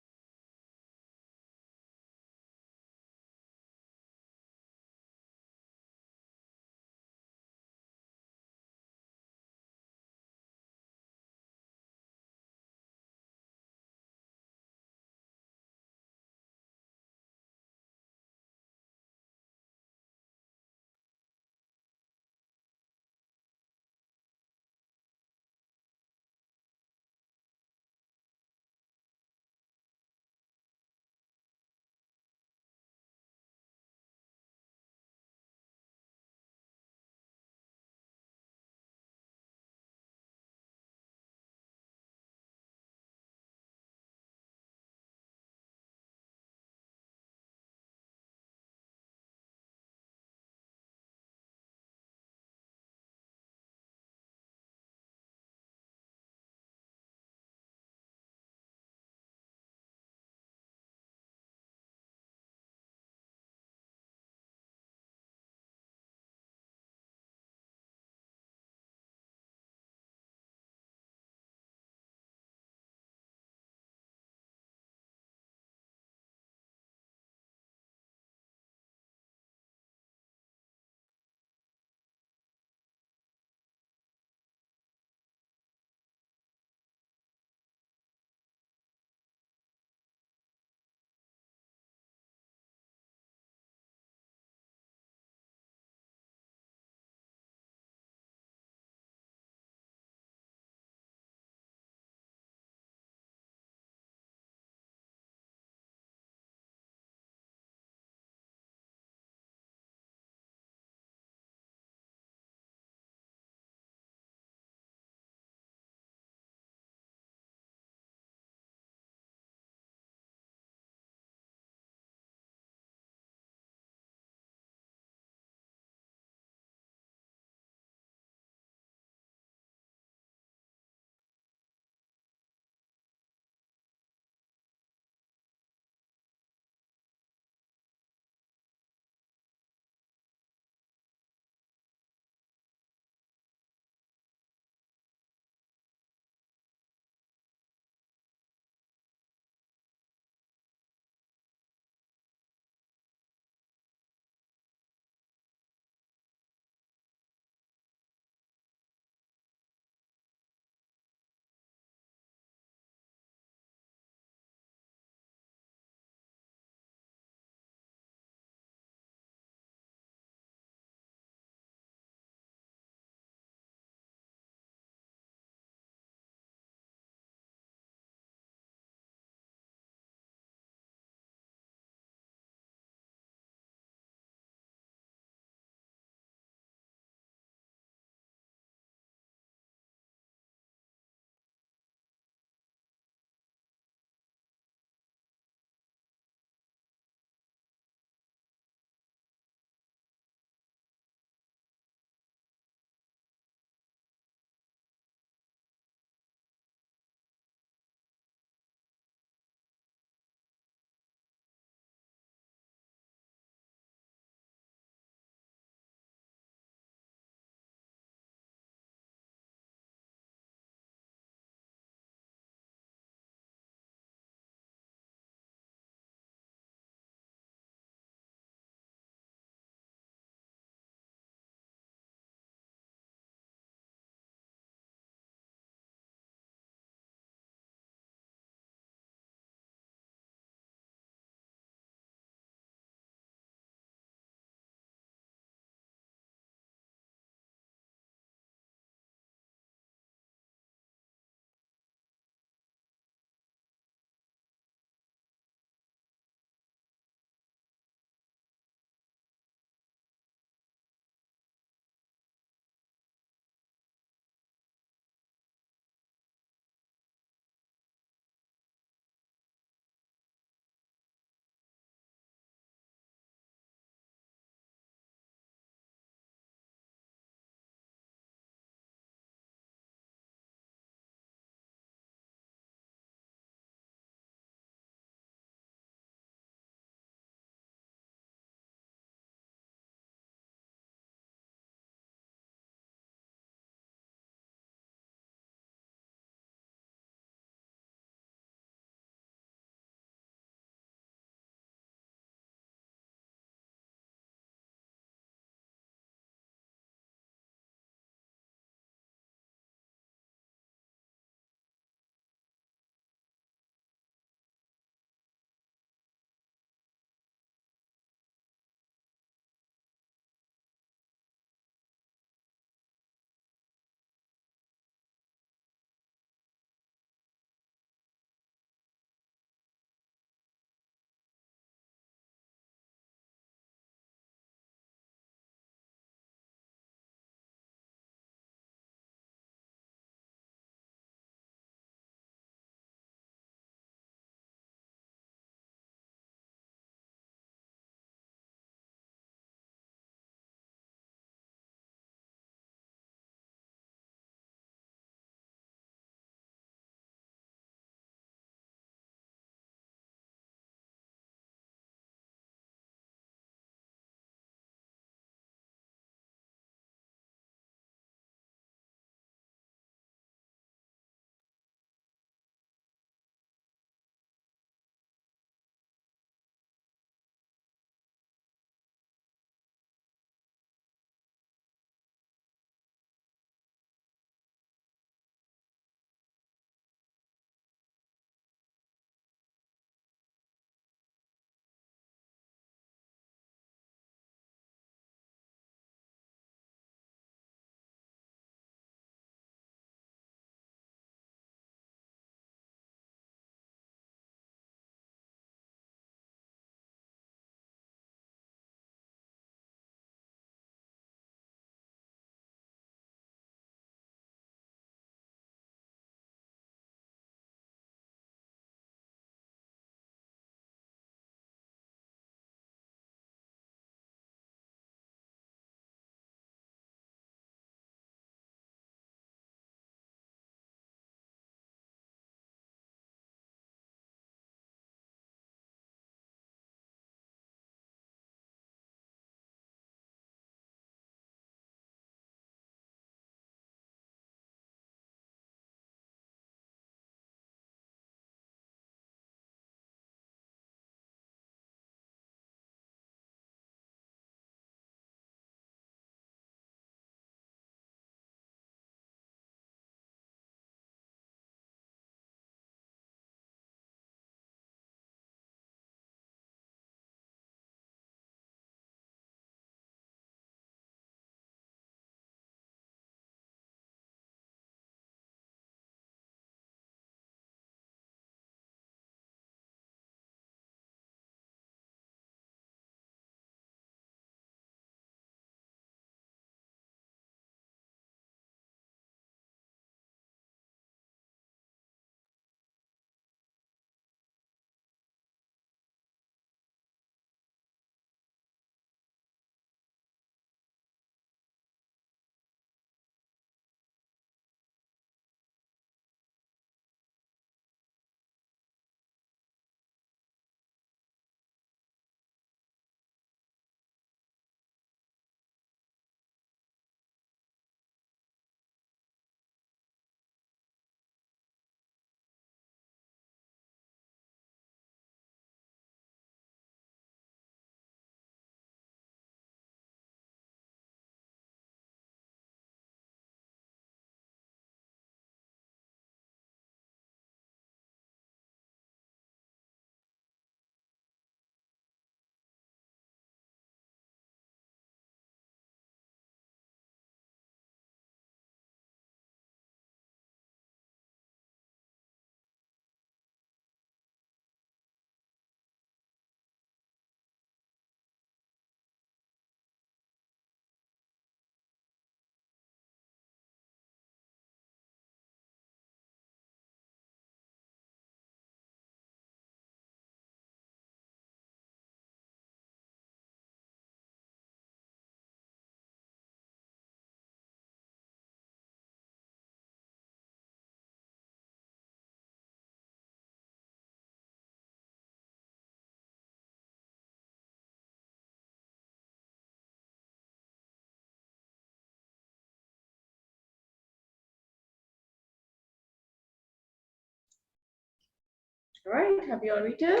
All right, have you all returned?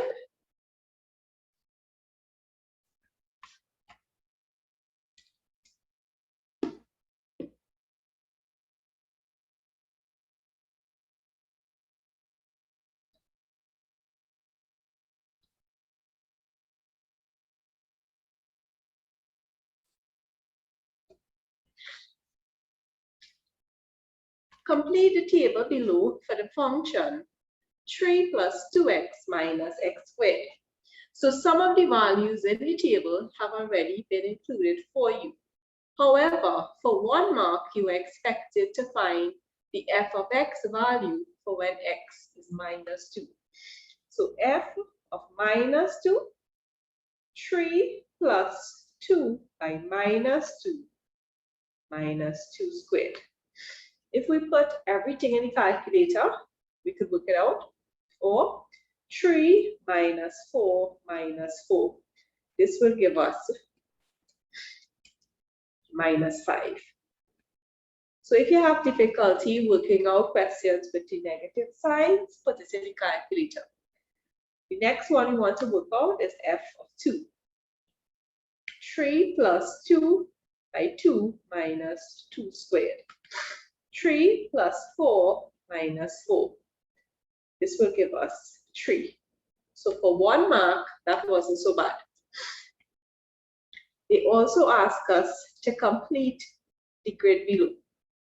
Complete the table below for the function 3 plus 2x minus x squared. So some of the values in the table have already been included for you. However, for 1 mark, you are expected to find the f of x value for when x is minus 2. So f of minus 2, 3 plus 2 by minus 2 squared. If we put everything in the calculator, we could work it out. Or 3 minus 4 minus 4. This will give us minus 5. So if you have difficulty working out questions with the negative signs, put it in the calculator. The next one we want to work out is f of 2. 3 plus 2 by 2 minus 2 squared. 3 plus 4 minus 4. This will give us 3. So for 1 mark, that wasn't so bad. They also ask us to complete the grid below.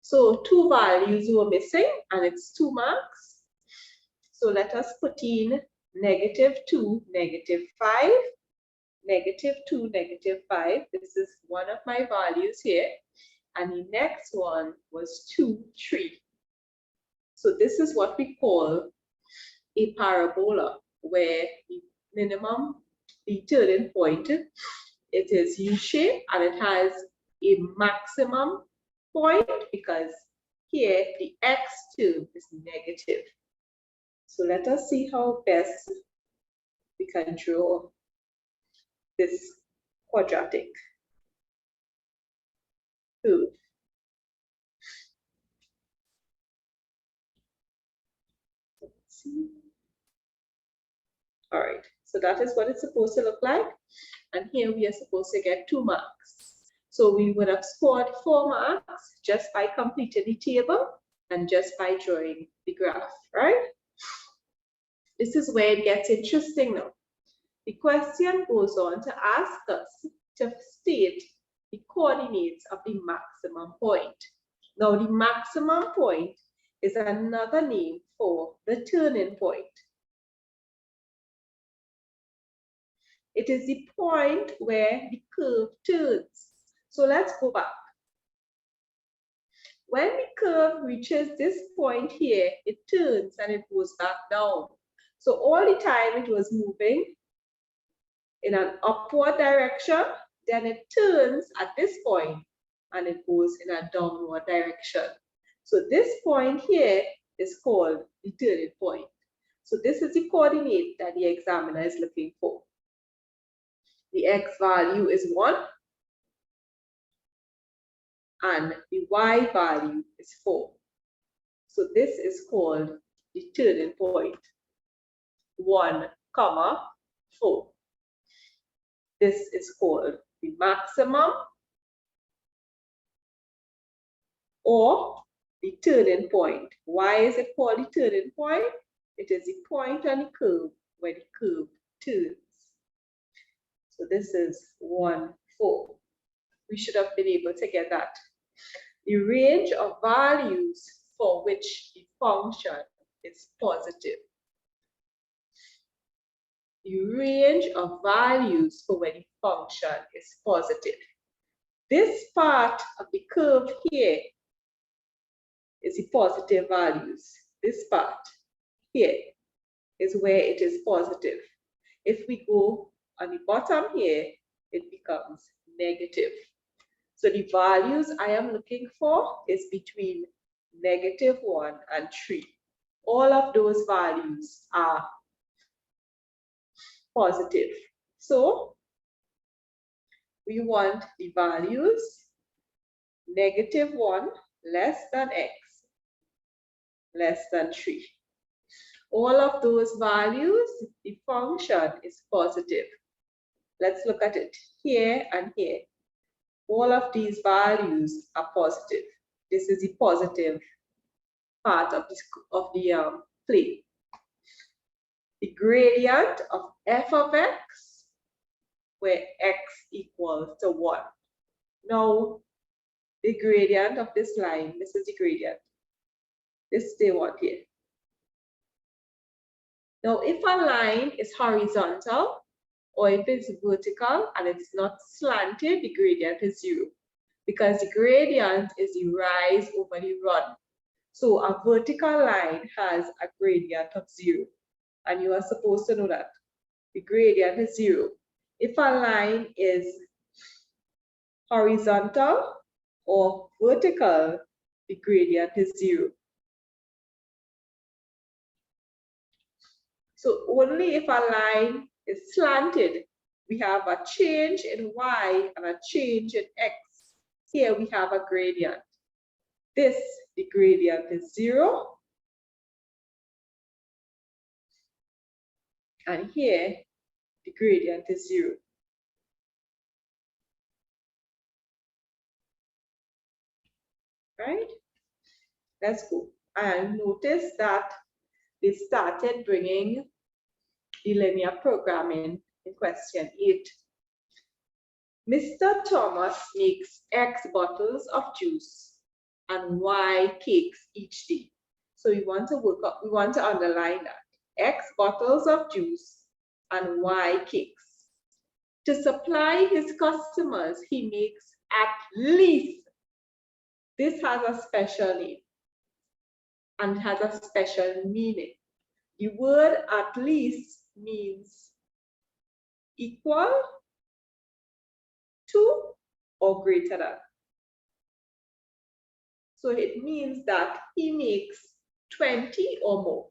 So 2 values were missing, and it's 2 marks. So let us put in -2, -5, -2, -5. This is one of my values here. And the next one was 2, 3. So this is what we call a parabola, where the minimum, the turning point, it is U-shaped, and it has a maximum point because here the x term is negative. So let us see how best we can draw this quadratic curve. Let's see. All right, so that is what it's supposed to look like. And here we are supposed to get 2 marks. So we would have scored 4 marks just by completing the table and just by drawing the graph, right? This is where it gets interesting now. The question goes on to ask us to state the coordinates of the maximum point. Now, the maximum point is another name for the turning point. It is the point where the curve turns. So let's go back. When the curve reaches this point here, it turns and it goes back down. So all the time it was moving in an upward direction, then it turns at this point and it goes in a downward direction. So this point here is called the turning point. So this is the coordinate that the examiner is looking for. The x value is 1 and the y value is 4. So this is called the turning point. 1, 4. This is called the maximum or the turning point. Why is it called the turning point? It is the point on the curve where the curve turns. So this is 1, 4. We should have been able to get that. The range of values for which the function is positive. The range of values for when the function is positive. This part of the curve here is the positive values. This part here is where it is positive. If we go on the bottom here, it becomes negative. So the values I am looking for is between -1 and 3. All of those values are positive. So we want the values -1 less than x less than 3. all of those values, the function is positive. Let's look at it here and here. All of these values are positive. This is the positive part of the plane. The gradient of f of x, where x equals to 1. Now, the gradient of this line, this is the gradient. This they want here. Now, if a line is horizontal or if it's vertical and it's not slanted, the gradient is 0, because the gradient is the rise over the run. So a vertical line has a gradient of 0, and you are supposed to know that. The gradient is 0. If a line is horizontal or vertical, the gradient is 0. So only if a line is slanted, we have a change in y and a change in x. Here we have a gradient. This, the gradient is 0. And here, the gradient is 0. Right? Let's go. And notice that they started bringing the linear programming in question 8. Mr. Thomas makes X bottles of juice and Y cakes each day. So we want to underline that. X bottles of juice and Y cakes. To supply his customers, he makes at least, this has a special name and has a special meaning. The word at least means equal to or greater than. So it means that he makes 20 or more.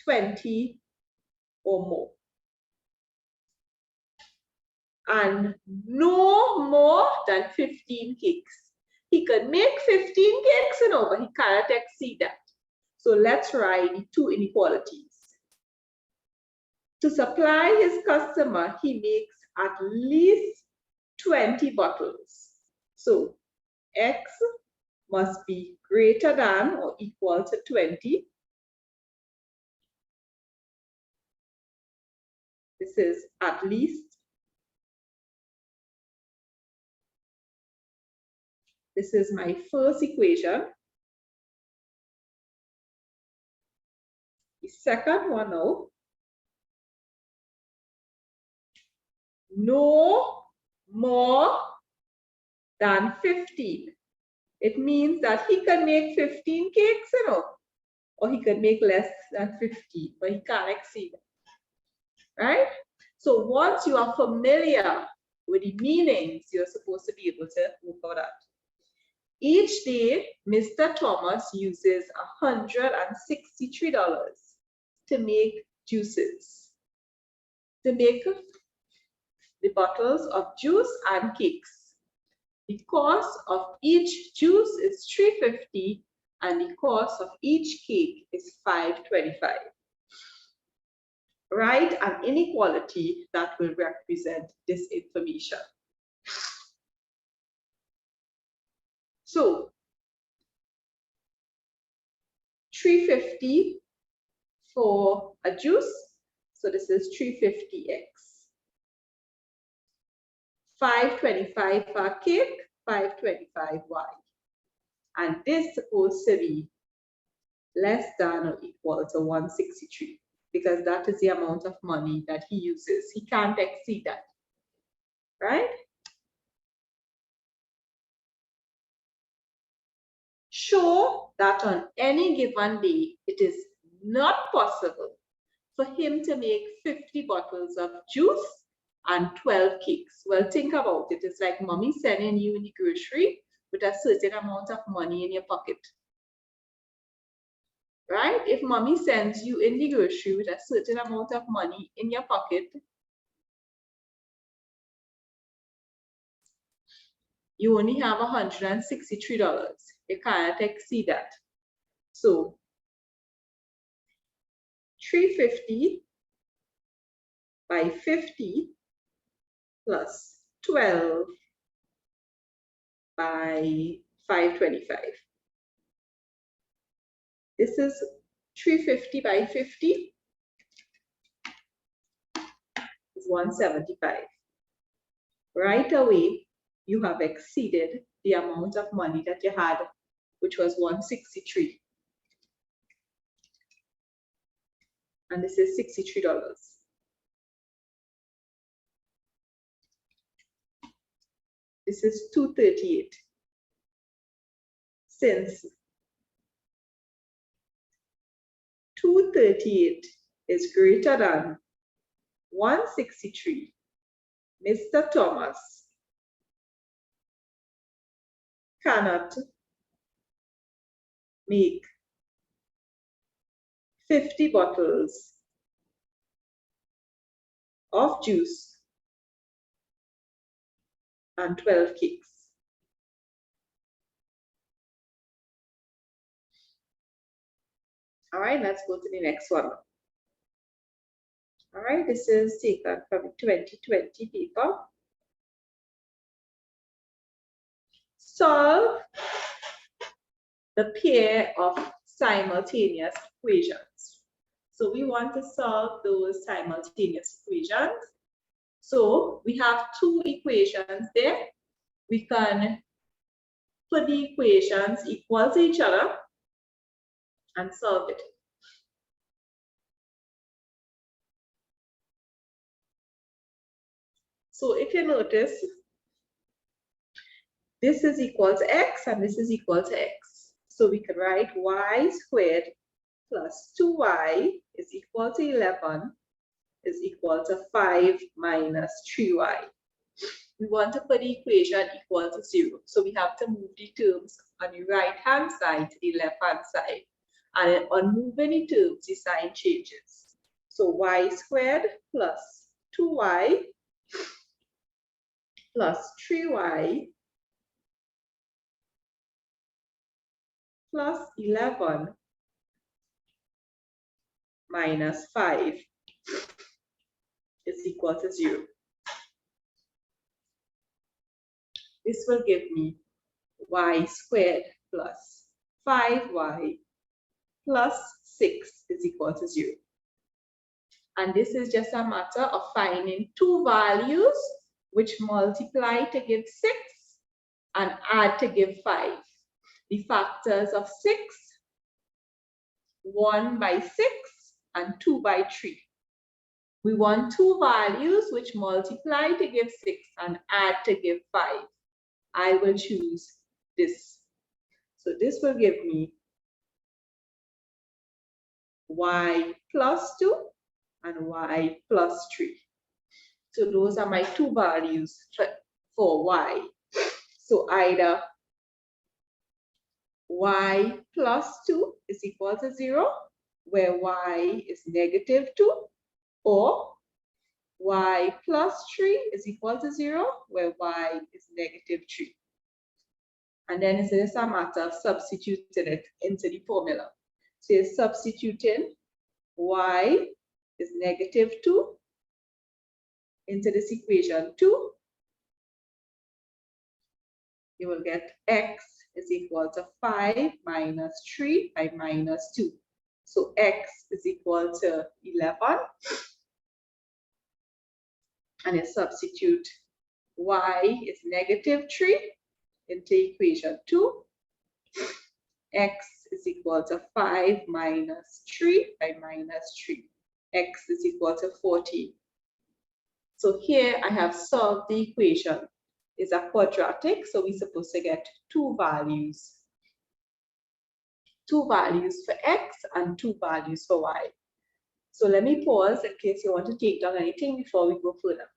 20 or more. And no more than 15 cakes. He can make 15 cakes, but he cannot exceed that. So let's write the two inequalities. To supply his customer, he makes at least 20 bottles. So X must be greater than or equal to 20. This is at least. This is my first equation. The second one now. No more than 15. It means that he can make 15 cakes, or he can make less than 15, but he can't exceed it, right? So once you are familiar with the meanings, you're supposed to be able to work out that. Each day, Mr. Thomas uses $163 to make juices, to make the bottles of juice and cakes. The cost of each juice is $3.50 and the cost of each cake is $5.25. Write an inequality that will represent this information. So $3.50 for a juice. So this is $3.50x. $5.25 for a cake, $5.25y. And this is supposed to be less than or equal to 163, because that is the amount of money that he uses. He can't exceed that, right? Show that on any given day, it is not possible for him to make 50 bottles of juice and 12 cakes. Well, think about it. It's like mommy sending you in the grocery with a certain amount of money in your pocket. Right? If mommy sends you in the grocery with a certain amount of money in your pocket, you only have $163. You cannot exceed that. So 350 by 50 plus 12 by 525. This is 350 by 50 is 175. Right away, you have exceeded the amount of money that you had, which was 163. And this is $63. This is 238. Since 238 is greater than 163, Mr. Thomas cannot make 50 bottles of juice and 12 cakes. All right, let's go to the next one. All right, this is taken from 2020 paper. Solve the pair of simultaneous equations. So we want to solve those simultaneous equations. So we have two equations there. We can put the equations equal to each other and solve it. So if you notice, this is equal to x and this is equal to x. So we can write y squared plus 2y is equal to 11 is equal to 5 minus 3y. We want to put the equation equal to 0. So we have to move the terms on the right-hand side to the left-hand side. And then on moving the terms, the sign changes. So y squared plus 2y plus 3y plus 11 minus 5 is equal to 0. This will give me y squared plus 5y plus 6 is equal to 0. And this is just a matter of finding two values which multiply to give 6 and add to give 5. The factors of 6, 1 by 6 and 2 by 3. We want two values which multiply to give 6 and add to give 5. I will choose this. So this will give me y plus 2 and y plus 3. So those are my two values for y. So either y plus 2 is equal to 0, where y is negative 2, or y plus 3 is equal to 0, where y is negative 3. And then it's just a matter of substituting it into the formula. So you're substituting y is negative 2 into this equation 2. You will get x is equal to 5 minus 3 by minus 2. So x is equal to 11. And you substitute y is negative 3 into equation 2. X is equal to 5 minus 3 by minus 3. X is equal to 14. So here I have solved the equation. It's a quadratic, so we're supposed to get two values. Two values for x and two values for y. So let me pause in case you want to take down anything before we go further.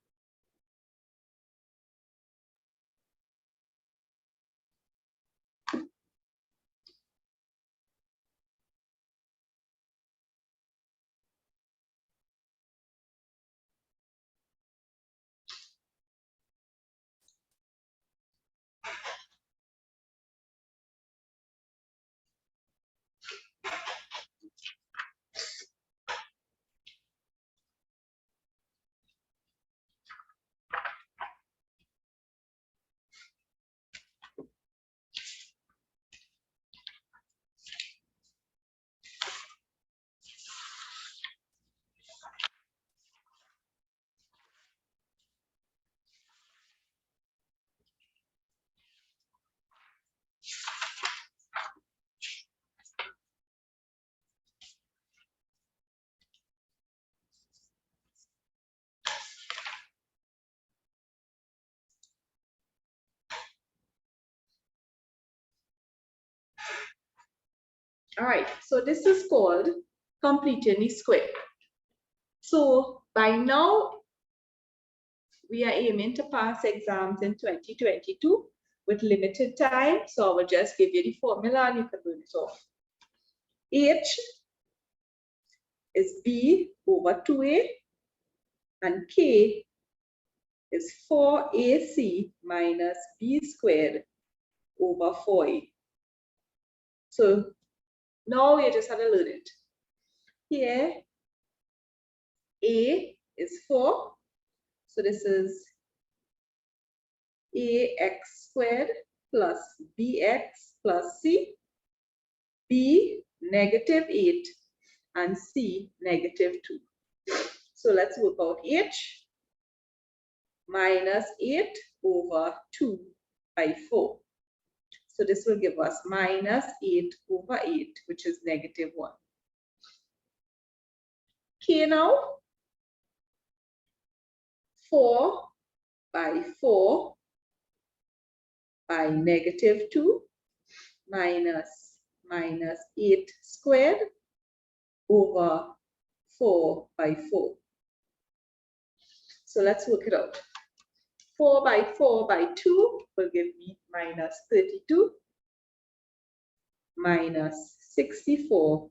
All right, so this is called completing the square. So by now, we are aiming to pass exams in 2022 with limited time. So I will just give you the formula and you can learn it off. H is B over 2A and K is 4AC minus B squared over 4A. So now we just have to learn it. Here, A is 4. So this is AX squared plus BX plus C. B, negative 8 and C, negative 2. So let's work out H. Minus 8 over 2 by 4. So this will give us minus 8 over 8, which is negative 1. K now, 4 by 4 by negative 2 minus 8 squared over 4 by 4. So let's work it out. 4 by 4 by 2 will give me minus 32 minus 64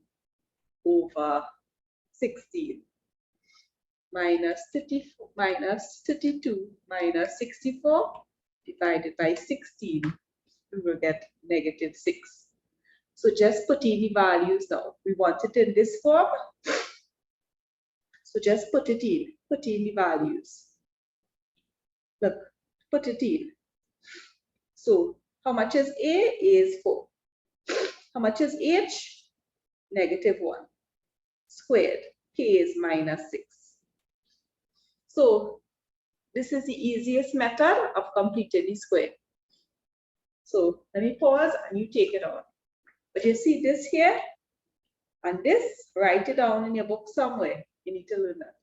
over 16 minus 32 minus 64 divided by 16, we will get negative 6. So just put in the values now. We want it in this form. So just put in the values. Look, put it in. So how much is A? A is 4. How much is H? Negative 1. Squared. K is minus 6. So this is the easiest method of completing the square. So let me pause and you take it on. But you see this here and this, write it down in your book somewhere. You need to learn that.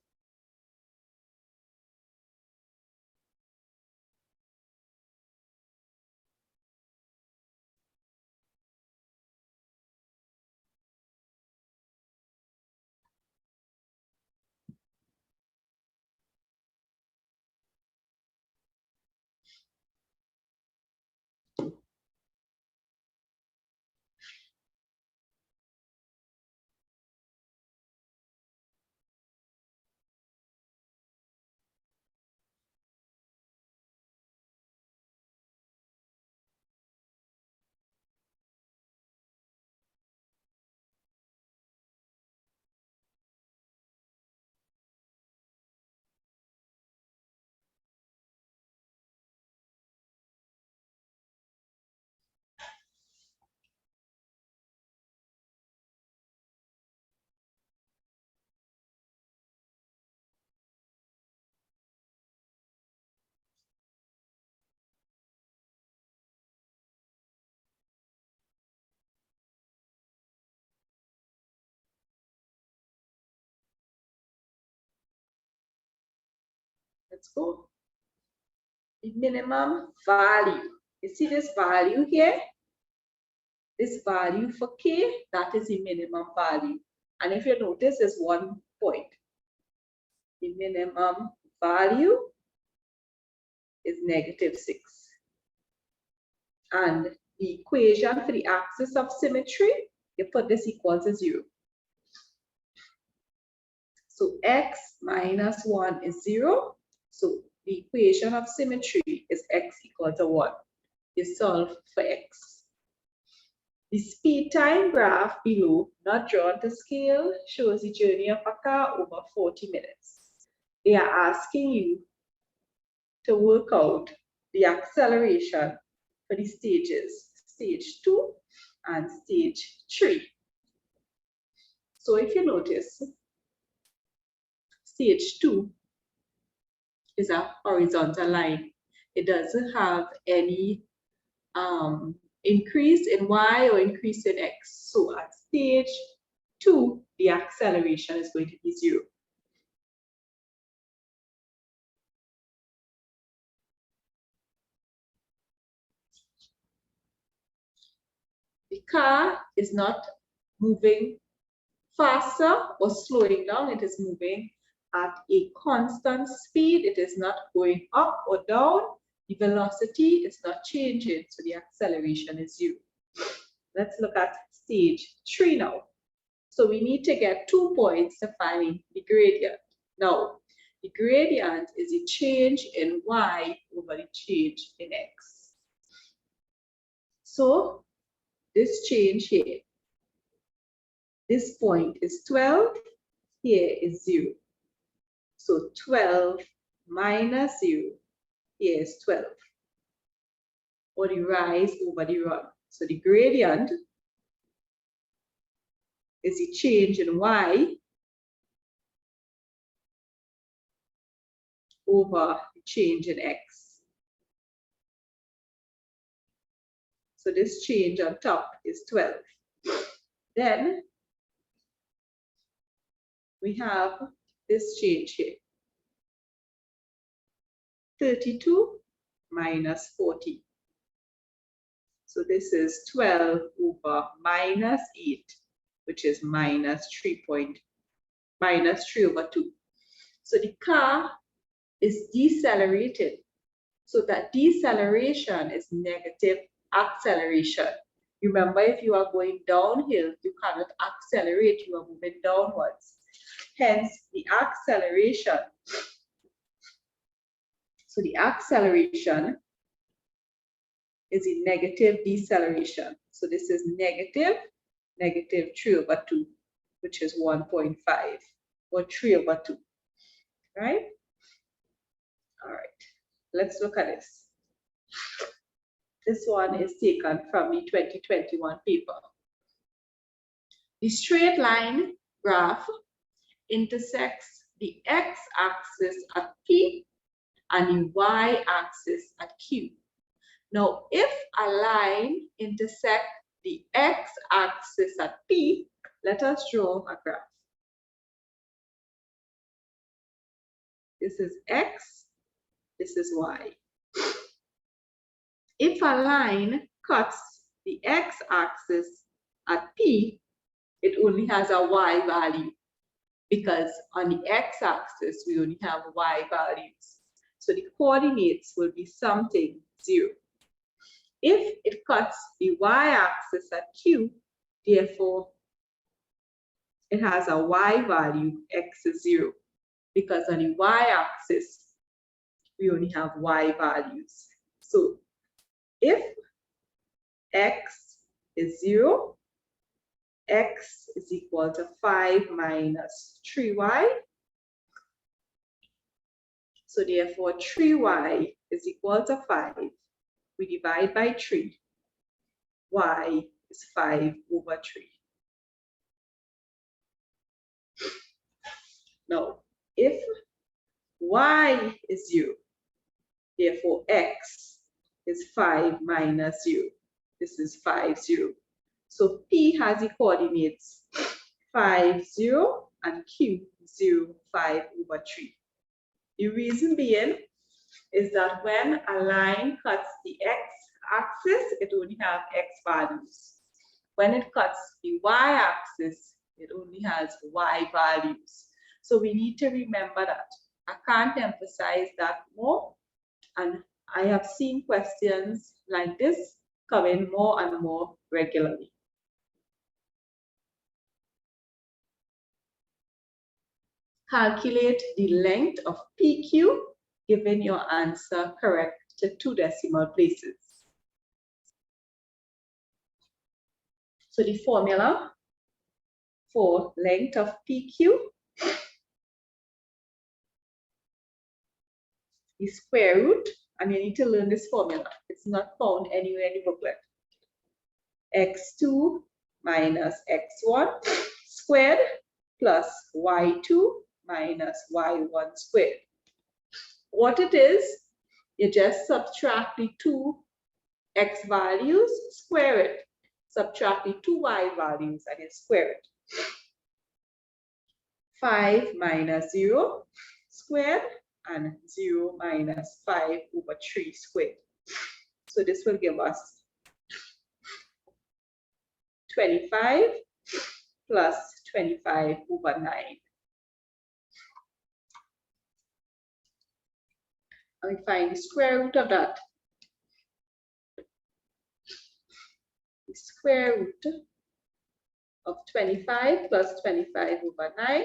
Let's go. The minimum value. You see this value here? This value for K, that is the minimum value. And if you notice, there's 1 point. The minimum value is negative 6. And the equation for the axis of symmetry, you put this equal to 0. So x minus 1 is 0. So the equation of symmetry is x equal to 1. You solve for x. The speed time graph below, not drawn to scale, shows the journey of a car over 40 minutes. They are asking you to work out the acceleration for the stages, stage 2 and stage 3. So if you notice, stage 2 is a horizontal line. It doesn't have any increase in y or increase in x. So at stage 2, the acceleration is going to be 0. The car is not moving faster or slowing down. It is moving at a constant speed. It is not going up or down. The velocity is not changing, so the acceleration is 0. Let's look at stage 3 now. So we need to get 2 points to find the gradient. Now, the gradient is a change in y over the change in x. So this change here, this point is 12, here is 0. So 12 minus 0, here is 12. Or the rise over the run. So the gradient is the change in y over the change in x. So this change on top is 12. Then we have this change here. 32 minus 40. So this is 12 over minus 8, which is minus 3 over 2. So the car is decelerated. So that deceleration is negative acceleration. Remember, if you are going downhill, you cannot accelerate, you are moving downwards. Hence, the acceleration. So the acceleration is a negative deceleration. So this is negative 3 over 2, which is 1.5, or 3 over 2, right? All right, let's look at this. This one is taken from the 2021 paper. The straight line graph intersects the x-axis at P and the y-axis at Q. Now, if a line intersects the x-axis at P, let us draw a graph. This is x, this is y. If a line cuts the x-axis at P, it only has a y value, because on the x-axis we only have y values. So the coordinates will be something 0. If it cuts the y-axis at Q, therefore it has a y value, x is 0, because on the y-axis we only have y values. So if x is 0, x is equal to 5 minus 3y. So therefore 3y is equal to 5. We divide by 3. Y is 5 over 3. Now, if y is 0, therefore x is 5 minus 0. This is 5, 0. So P has the coordinates 5, 0 and Q 0, 5 over 3. The reason being is that when a line cuts the x-axis, it only has x values. When it cuts the y-axis, it only has y values. So we need to remember that. I can't emphasize that more. And I have seen questions like this come in more and more regularly. Calculate the length of PQ, given your answer correct to 2 decimal places. So the formula for length of PQ is square root, and you need to learn this formula. It's not found anywhere in the booklet. x2 minus x1 squared plus y2 minus y1 squared. What it is, you just subtract the 2 x values, square it. Subtract the 2 y values and you square it. 5 minus 0 squared and 0 minus 5 over 3 squared. So this will give us 25 plus 25 over 9. And we find the square root of that. The square root of 25 plus 25 over 9,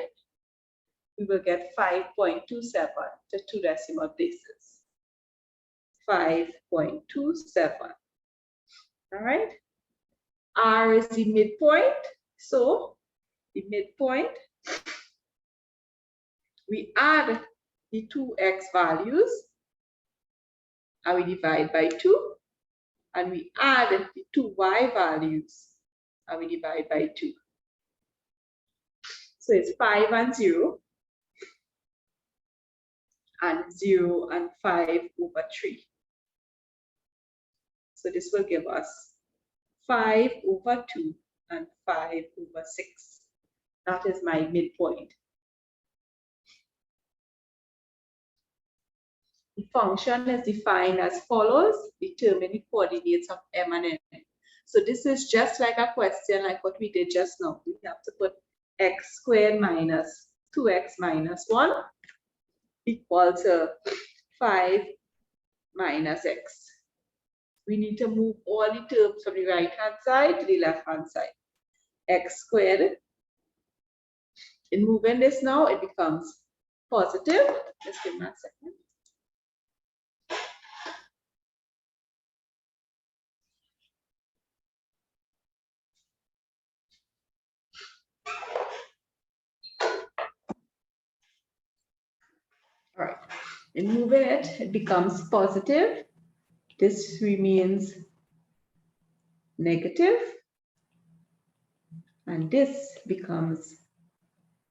we will get 5.27 to 2 decimal places. 5.27. All right. R is the midpoint. So the midpoint, we add the 2x values and we divide by 2. And we add the 2y values and we divide by 2. So it's 5 and 0. And 0 and 5 over 3. So this will give us 5 over 2 and 5 over 6. That is my midpoint. The function is defined as follows. Determine the coordinates of M and N. So this is just like a question like what we did just now. We have to put x squared minus 2x minus 1 equal to 5 minus x. We need to move all the terms from the right-hand side to the left-hand side. X squared. In moving this now, it becomes positive. Just give me a second. All right. In moving it, it becomes positive. This remains negative. And this becomes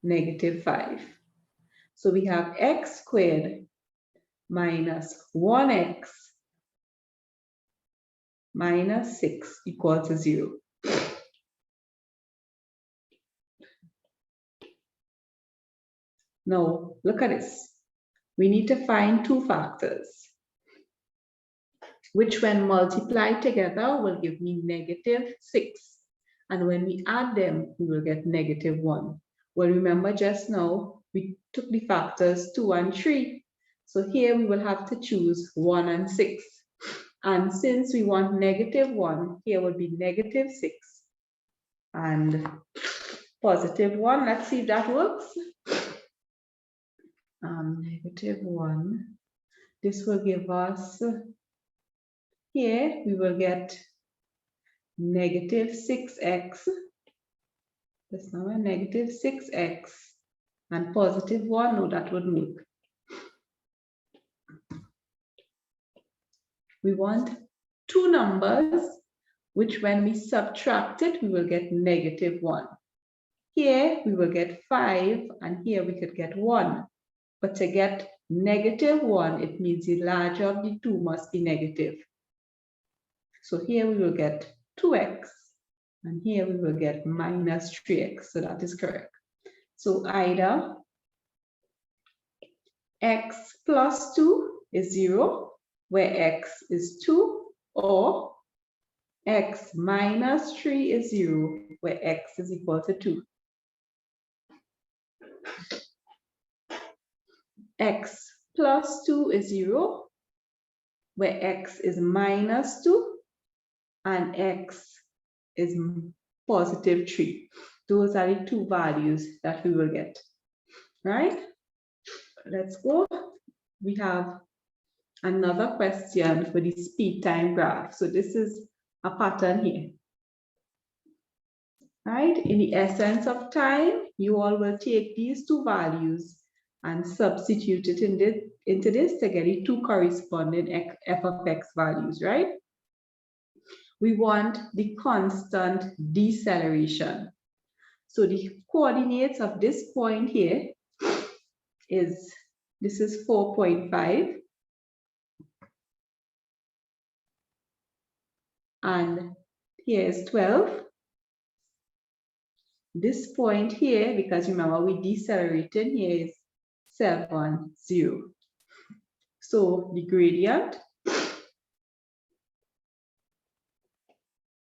negative 5. So we have x squared minus 1x minus 6 equal to 0. Now, look at this. We need to find two factors, which when multiplied together will give me negative 6. And when we add them, we will get negative 1. Well, remember just now, we took the factors 2 and 3. So here we will have to choose 1 and 6. And since we want negative 1, here will be negative 6 and positive 1. Let's see if that works. Negative 1. This will give us, here we will get negative 6x. That's now a negative 6x and positive 1. No, that would make. We want two numbers, which when we subtract it, we will get negative 1. Here we will get 5, and here we could get 1. But to get negative 1, it means the larger of the two must be negative. So here we will get 2x, and here we will get minus 3x. So that is correct. So either x plus 2 is 0, where x is 2, or x minus 3 is 0, where x is equal to 2. X plus 2 is 0, where x is minus 2, and x is positive 3. Those are the two values that we will get. Right? Let's go. We have another question for the speed time graph. So this is a pattern here. Right? In the essence of time, you all will take these two values and substitute it into this to get the two corresponding f of x values, right? We want the constant deceleration. So the coordinates of this point here is, this is 4.5. And here is 12. This point here, because remember we decelerated, here is 7, 0. So the gradient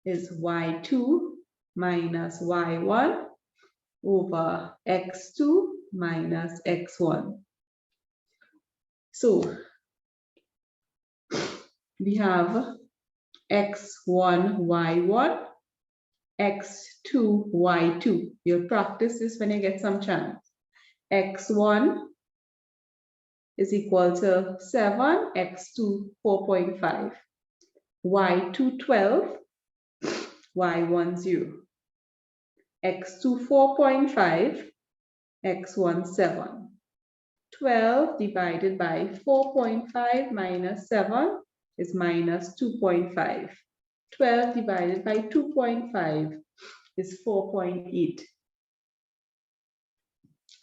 is y2 minus y1 over x2 minus x1. So we have x1, y1, x2, y2. You'll practice this when you get some chance. x1 is equal to 7, x2 4.5, y2 12, y1 0, x2 4.5, x1 7. 12 divided by 4.5 minus 7 is minus 2.5. 12 divided by 2.5 is 4.8.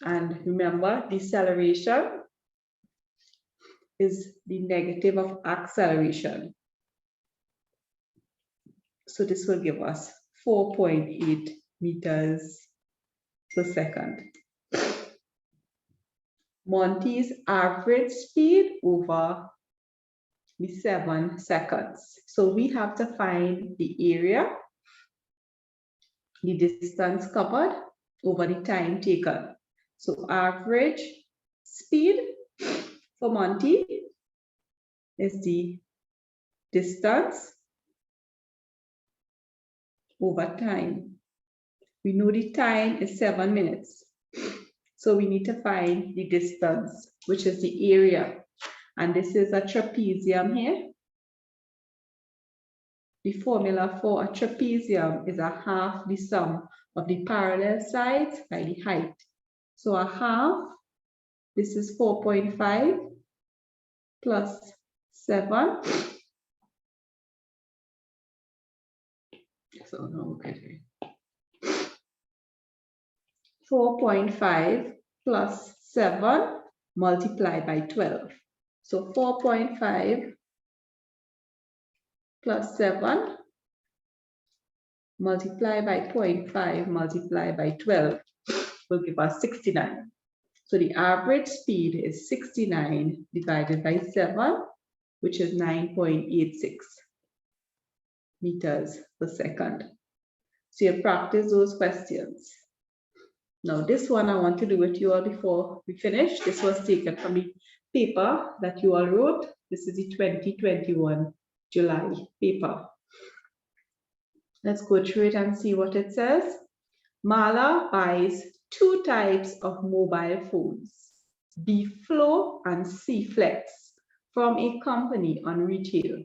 And remember, deceleration is the negative of acceleration. So this will give us 4.8 meters per second. Monty's average speed over the 7 seconds. So we have to find the area, the distance covered over the time taken. So average speed for Monty is the distance over time. We know the time is 7 minutes. So we need to find the distance, which is the area. And this is a trapezium here. The formula for a trapezium is a half the sum of the parallel sides by the height. So a half, this is 4.5 plus 7. So now look at it. 4.5 plus 7 multiplied by 12. So 4.5 plus 7 multiplied by 0.5 multiplied by 12 will give us 69. So the average speed is 69 divided by 7, which is 9.86 meters per second. So you practice those questions. Now this one I want to do with you all before we finish. This was taken from the paper that you all wrote. This is the 2021 July paper. Let's go through it and see what it says. Marla buys 2 types of mobile phones, B Flow and C Flex, from a company on retail.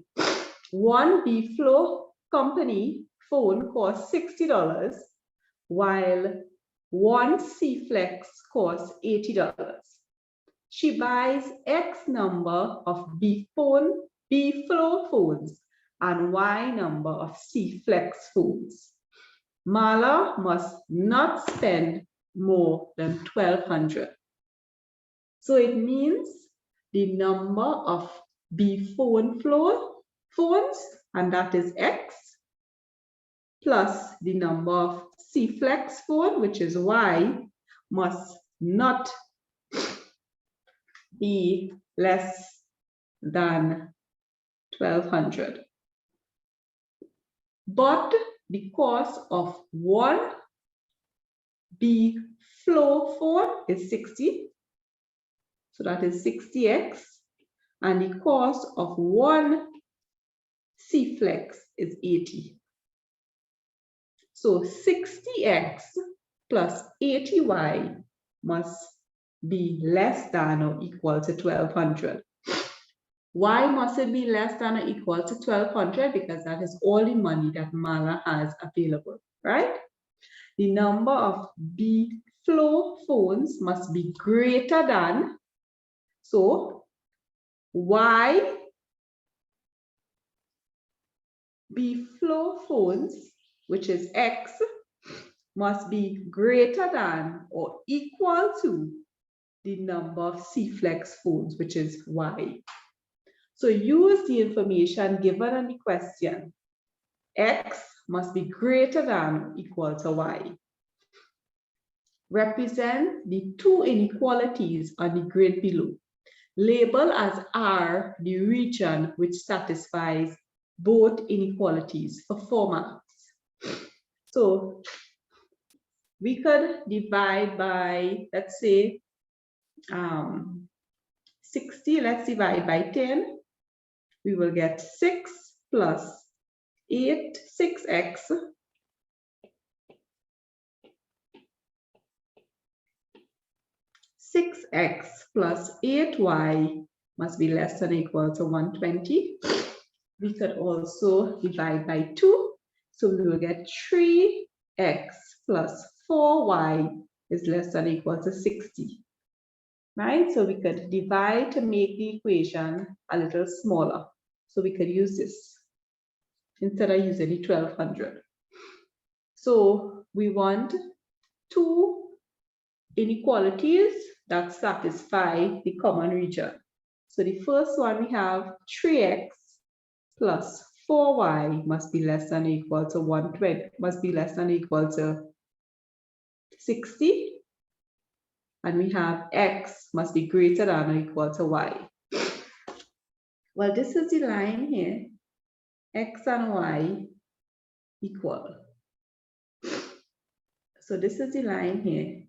One B Flow company phone costs $60, while one C Flex costs $80. She buys X number of B Flow phones and Y number of C Flex phones. Marla must not spend more than $1,200. So it means the number of B phones, and that is X, plus the number of C Flex phone, which is Y, must not be less than $1,200. But the cost of one B Flow phone is 60. So that is 60X. And the cost of one C Flex is 80. So 60X plus 80Y must be less than or equal to 1,200. Why must it be less than or equal to 1,200? Because that is all the money that Marla has available, right? The number of B Flow phones must be greater than, so Y B Flow phones, which is X, must be greater than or equal to the number of C Flex phones, which is Y. So use the information given in the question. X must be greater than or equal to Y. Represent the 2 inequalities on the grid below. Label as R the region which satisfies both inequalities for 4 marks. So we could divide by, let's say, 60. Let's divide by 10. We will get 6 plus 8, 6x. 6x plus 8y must be less than or equal to 120. We could also divide by 2. So we will get 3x plus 4y is less than or equal to 60. Right? So we could divide to make the equation a little smaller. So we could use this instead of using the 1200. So we want 2 inequalities that satisfy the common region. So the first one, we have 3x plus 4y must be less than or equal to 120, must be less than or equal to 60. And we have x must be greater than or equal to y. Well, this is the line here, x and y equal. So this is the line here.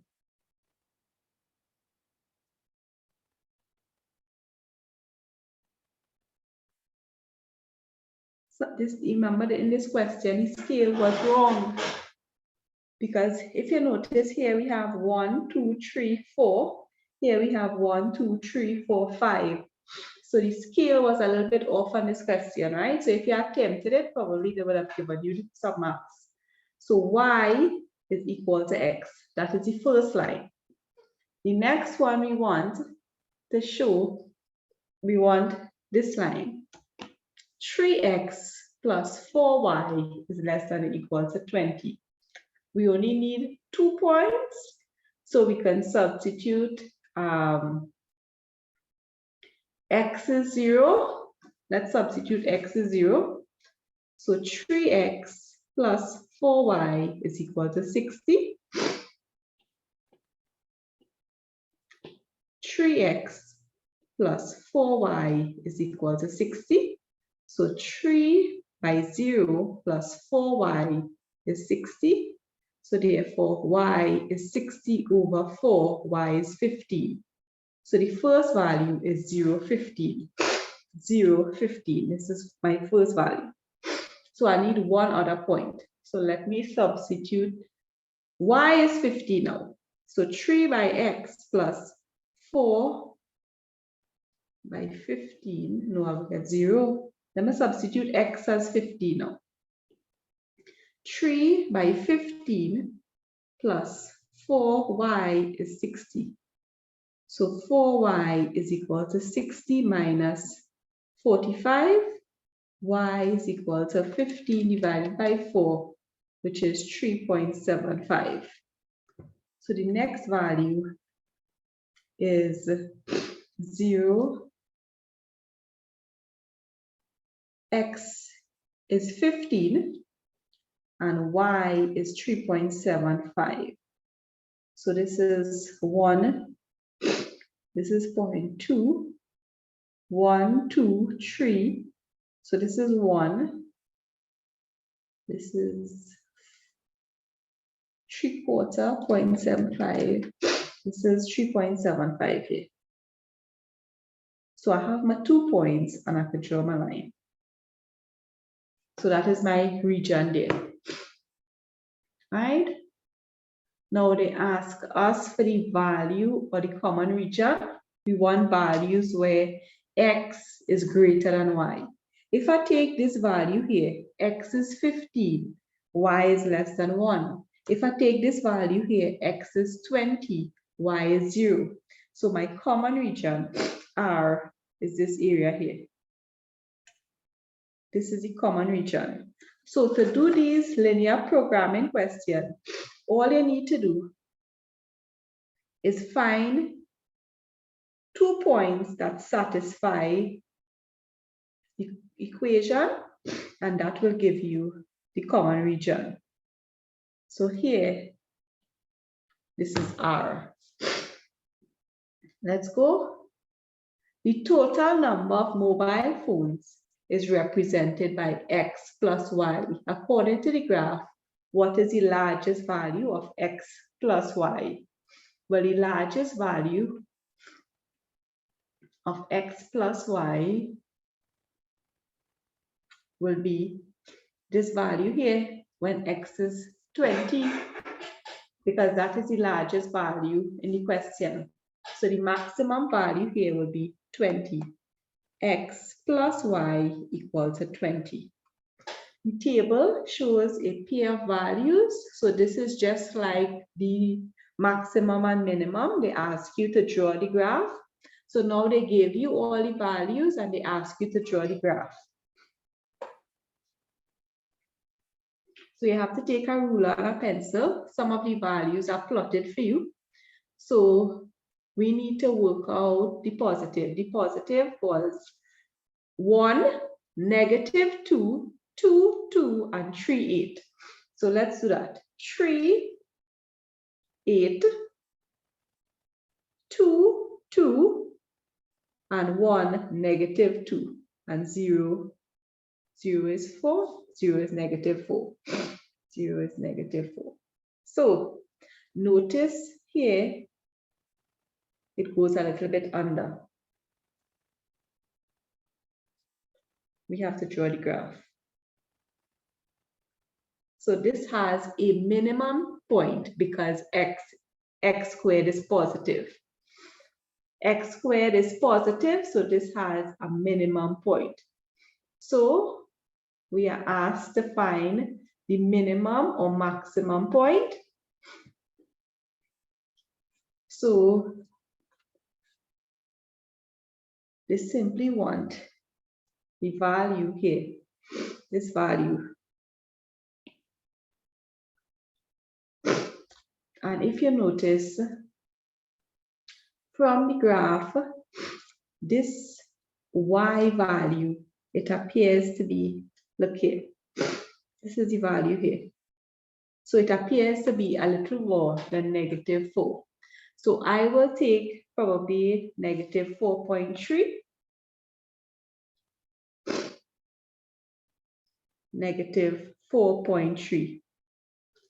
So this, remember that in this question, the scale was wrong. Because if you notice here, we have 1, 2, 3, 4. Here we have 1, 2, 3, 4, 5. So the scale was a little bit off on this question, right? So if you attempted it, probably they would have given you some marks. So y is equal to x. That is the first line. The next one we want to show, we want this line. 3x plus 4y is less than or equal to 20. We only need 2 points, so we can substitute x is 0. Let's substitute x is 0. So 3x plus 4y is equal to 60. 3x plus 4y is equal to 60. So 3 by 0 plus 4y is 60. So therefore, y is 60 over 4, y is 15. So the first value is 0, 15. 0, 15. This is my first value. So I need one other point. So let me substitute. Y is 50 now. So 3 by x plus 4 by 15. No, I will get 0. Let me substitute x as 50 now. 3 by 15 plus 4y is 60. So 4y is equal to 60 minus 45. Y is equal to 15 divided by 4, which is 3.75. So the next value is 0. X is 15 and y is 3.75. So this is 1. This is 0.2. 1, 2, 3. So this is 1. This is 3/4, 0.75. This is 3.75 here. So I have my 2 points and I can draw my line. So that is my region there. Right? Now they ask us for the value or the common region. We want values where x is greater than y. If I take this value here, x is 15, y is less than 1. If I take this value here, x is 20, y is 0. So my common region R is this area here. This is the common region. So to do these linear programming questions, all you need to do is find 2 points that satisfy the equation, and that will give you the common region. So here, this is R. Let's go. The total number of mobile phones is represented by X plus Y according to the graph what is the largest value of x plus y? Well, the largest value of x plus y will be this value here when x is 20, because that is the largest value in the question. So the maximum value here will be 20. X plus y equal to 20. The table shows a pair of values. So this is just like the maximum and minimum. They ask you to draw the graph. So now they gave you all the values and they ask you to draw the graph. So you have to take a ruler and a pencil. Some of the values are plotted for you. So we need to work out the positive. The positive was 1, -2, 2, 2, and 3, 8. So let's do that. 3, 8, 2, 2, and 1, -2, and 0. 0 is 4, 0 is -4. 0 is -4. So notice here, it goes a little bit under. We have to draw the graph. So this has a minimum point because x squared is positive. X squared is positive, so this has a minimum point. So we are asked to find the minimum or maximum point. So they simply want the value here, this value. And if you notice from the graph, this y value, it appears to be, look here, this is the value here. So it appears to be a little more than -4. So I will take probably -4.3. -4.3.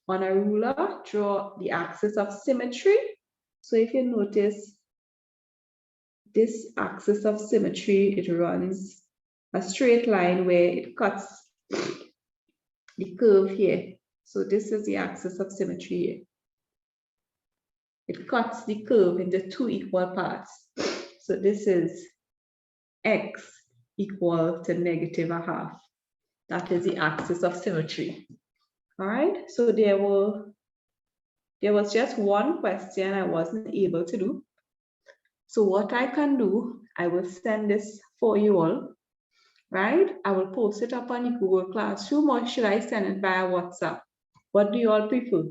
On a ruler, draw the axis of symmetry. So if you notice, this axis of symmetry, it runs a straight line where it cuts the curve here. So this is the axis of symmetry here. It cuts the curve into 2 equal parts. So this is x equal to -1/2. That is the axis of symmetry. All right, so there was just one question I wasn't able to do. So what I can do, I will send this for you all, right? I will post it up on the Google Classroom, or should I send it via WhatsApp? What do you all prefer?